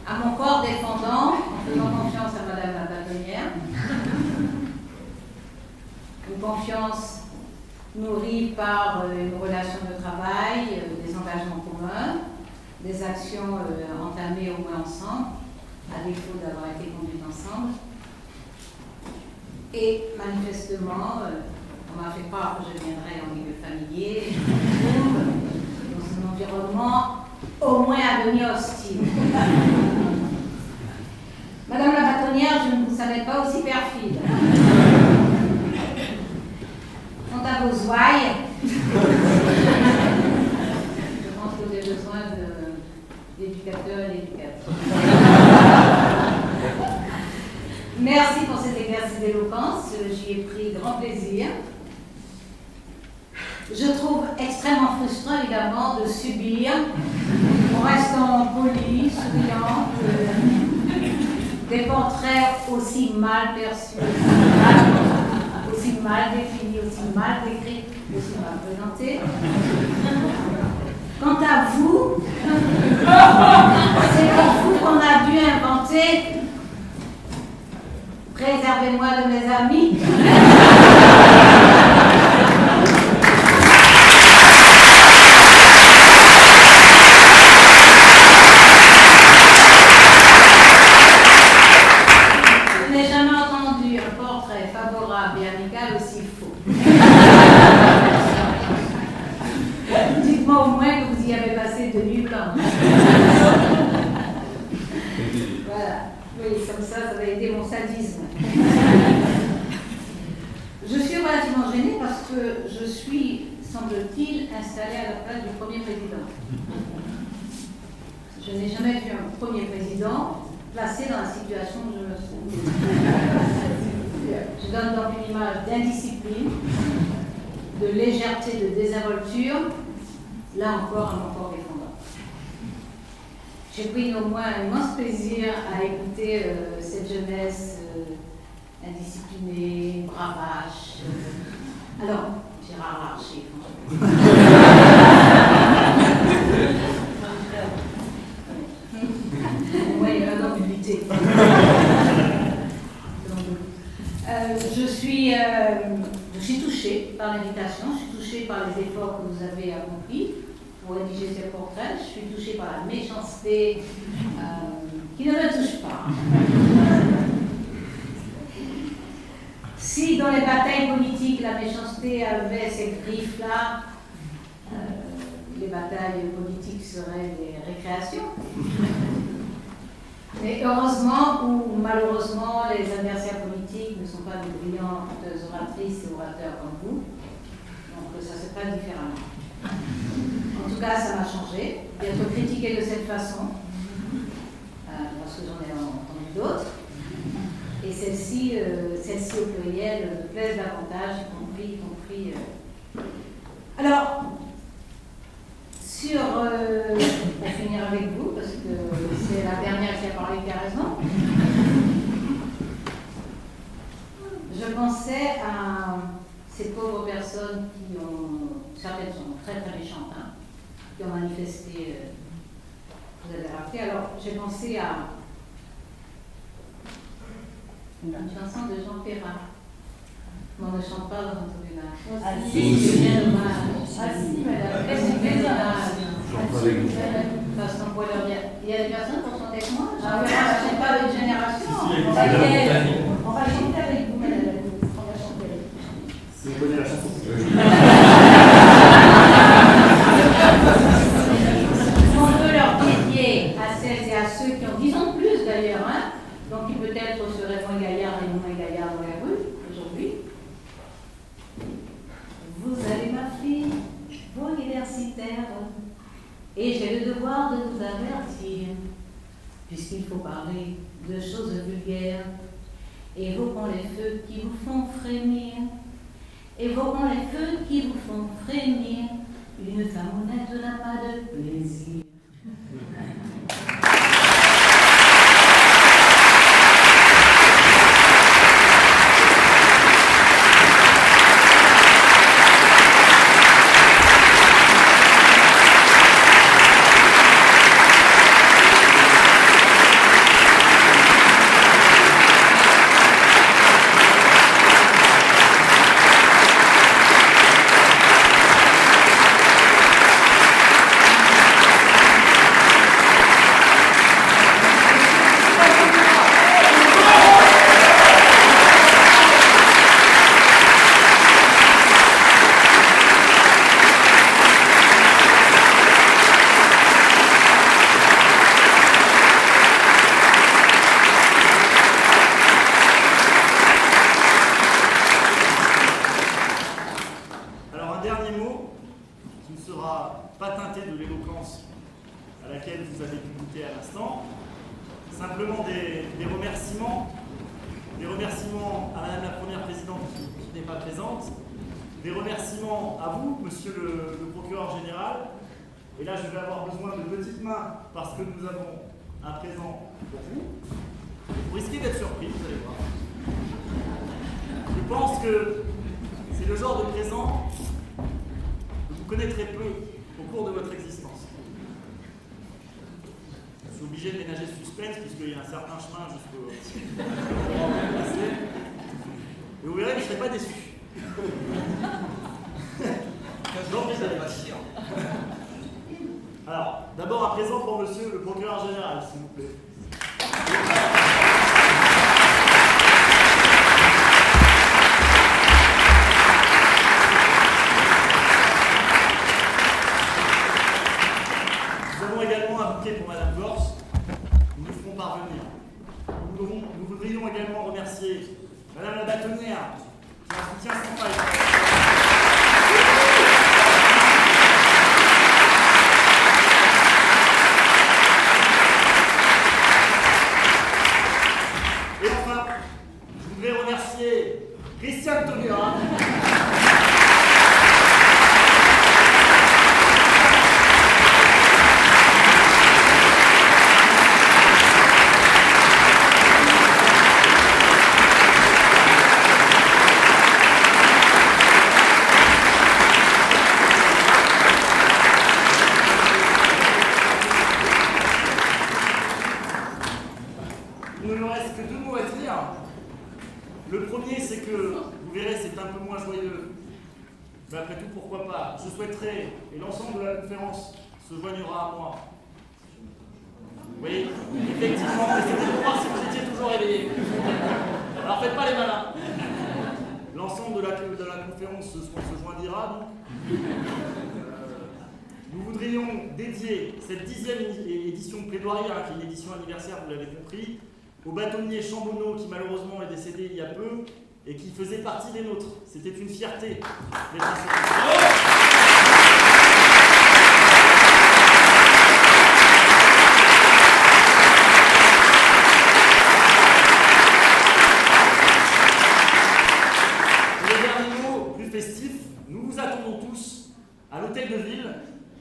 à mon corps défendant, en faisant confiance à Madame la bâtonnière. Une confiance nourrie par une relation de travail, des engagements communs, des actions entamées au moins ensemble, à défaut d'avoir été conduites ensemble. Et manifestement, on m'a fait croire que je viendrais en milieu familier, et je me trouve dans un environnement au moins à demi hostile. Madame la bâtonnière, je ne vous savais pas aussi perfide. Quant à vos ouailles, je pense que vous avez besoin d'éducateurs et d'éducatrices. Merci pour cet exercice d'éloquence, j'y ai pris grand plaisir. Je trouve extrêmement frustrant, évidemment, de subir, en restant polie, souriante, des portraits aussi mal perçus, aussi mal définis, aussi mal décrits, aussi mal présentés. Quant à vous, c'est pour vous qu'on a dû inventer « Préservez-moi de mes amis ». Je n'ai jamais entendu un portrait favorable et amical aussi faux. Dites-moi au moins que vous y avez passé de nuit blanche. Voilà. Oui, comme ça va aider mon sadisme. Je suis relativement gênée parce que je suis, semble-t-il, installée à la place du premier président. Je n'ai jamais vu un premier président placé dans la situation où je me trouve. Je donne donc une image d'indiscipline, de légèreté, de désinvolture, là encore à mon corps défendant. J'ai pris néanmoins un immense plaisir à écouter cette jeunesse indisciplinée, bravache. Alors, Gérard Larcher, franchement. Oui, il y a un an d'unité. Je suis touchée par l'invitation, je suis touchée par les efforts que vous avez accomplis pour rédiger ces portraits, je suis touchée par la méchanceté qui ne me touche pas. Si dans les batailles politiques, la méchanceté avait cette griffe-là, il est batailles politiques seraient des récréations. Mais heureusement ou malheureusement, les adversaires politiques ne sont pas de brillantes oratrices et orateurs comme vous. Donc ça se passe différemment. En tout cas, ça m'a changé d'être critiquée de cette façon, parce que j'en ai entendu d'autres. Et celle-ci au pluriel me plaisent davantage, y compris. Alors, pour finir avec vous, parce que c'est la dernière qui a parlé qui a raison, je pensais à ces pauvres personnes qui certaines sont très très méchantes, hein, qui ont manifesté, vous avez rappelé, alors j'ai pensé à une chanson de Jean Perrin. On ne chante pas dans un tribunal. Ah si, c'est bien dommage. Ah si, madame. C'est bien dommage. Parce qu'on pourrait leur dire, il y a des personnes pour chanter avec moi. Jean Perrin, ce n'est pas une génération. On va chanter avec vous, madame. On va chanter avec vous. Si vous connaissez la chanson. On peut leur dédier à celles et à ceux qui ont 10 ans de plus d'ailleurs, hein, donc qui peut-être seraient moins gaillards et moins gaillards dans la rue aujourd'hui. Vous avez ma fille, vous universitaire, et j'ai le devoir de vous avertir, puisqu'il faut parler de choses vulgaires, évoquons les feux qui vous font frémir, évoquons les feux qui vous font frémir, une femme honnête n'a pas de plaisir. Simplement des remerciements. Des remerciements à Madame la Première Présidente qui n'est pas présente. Des remerciements à vous, Monsieur le Procureur Général. Et là, je vais avoir besoin de petites mains parce que nous avons un présent pour vous. Vous risquez d'être surpris, vous allez voir. Je pense que c'est le genre de présent que vous connaîtrez peu au cours de votre existence. Je suis obligé de ménager ce suspense puisqu'il y a un certain chemin jusqu'au passer. Et vous verrez que je ne serai pas déçu. Alors, d'abord un présent pour Monsieur le Procureur Général, s'il vous plaît. Nous avons également un bouquet pour Madame Gorce. Nous nous ferons parvenir. Nous voudrions également remercier Madame la bâtonnière qui a un soutien sans faille. Et enfin, je voudrais remercier Christiane Taubira. Il ne me reste que 2 mots à dire. Le premier, c'est que, vous verrez, c'est un peu moins joyeux. Mais après tout, pourquoi pas. Je souhaiterais, et l'ensemble de la conférence se joignera à moi. Oui, effectivement, mais c'était pour voir si vous étiez toujours éveillés. Alors faites pas les malins. L'ensemble de la conférence se joindra donc. nous voudrions dédier cette 10e édition de plaidoirie, qui est une édition anniversaire, vous l'avez compris, au bâtonnier Chambonneau qui malheureusement est décédé il y a peu et qui faisait partie des nôtres. C'était une fierté d'être à cette nous vous attendons tous à l'hôtel de ville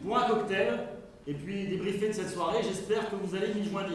pour un cocktail et puis débriefer de cette soirée. J'espère que vous allez m'y joindre.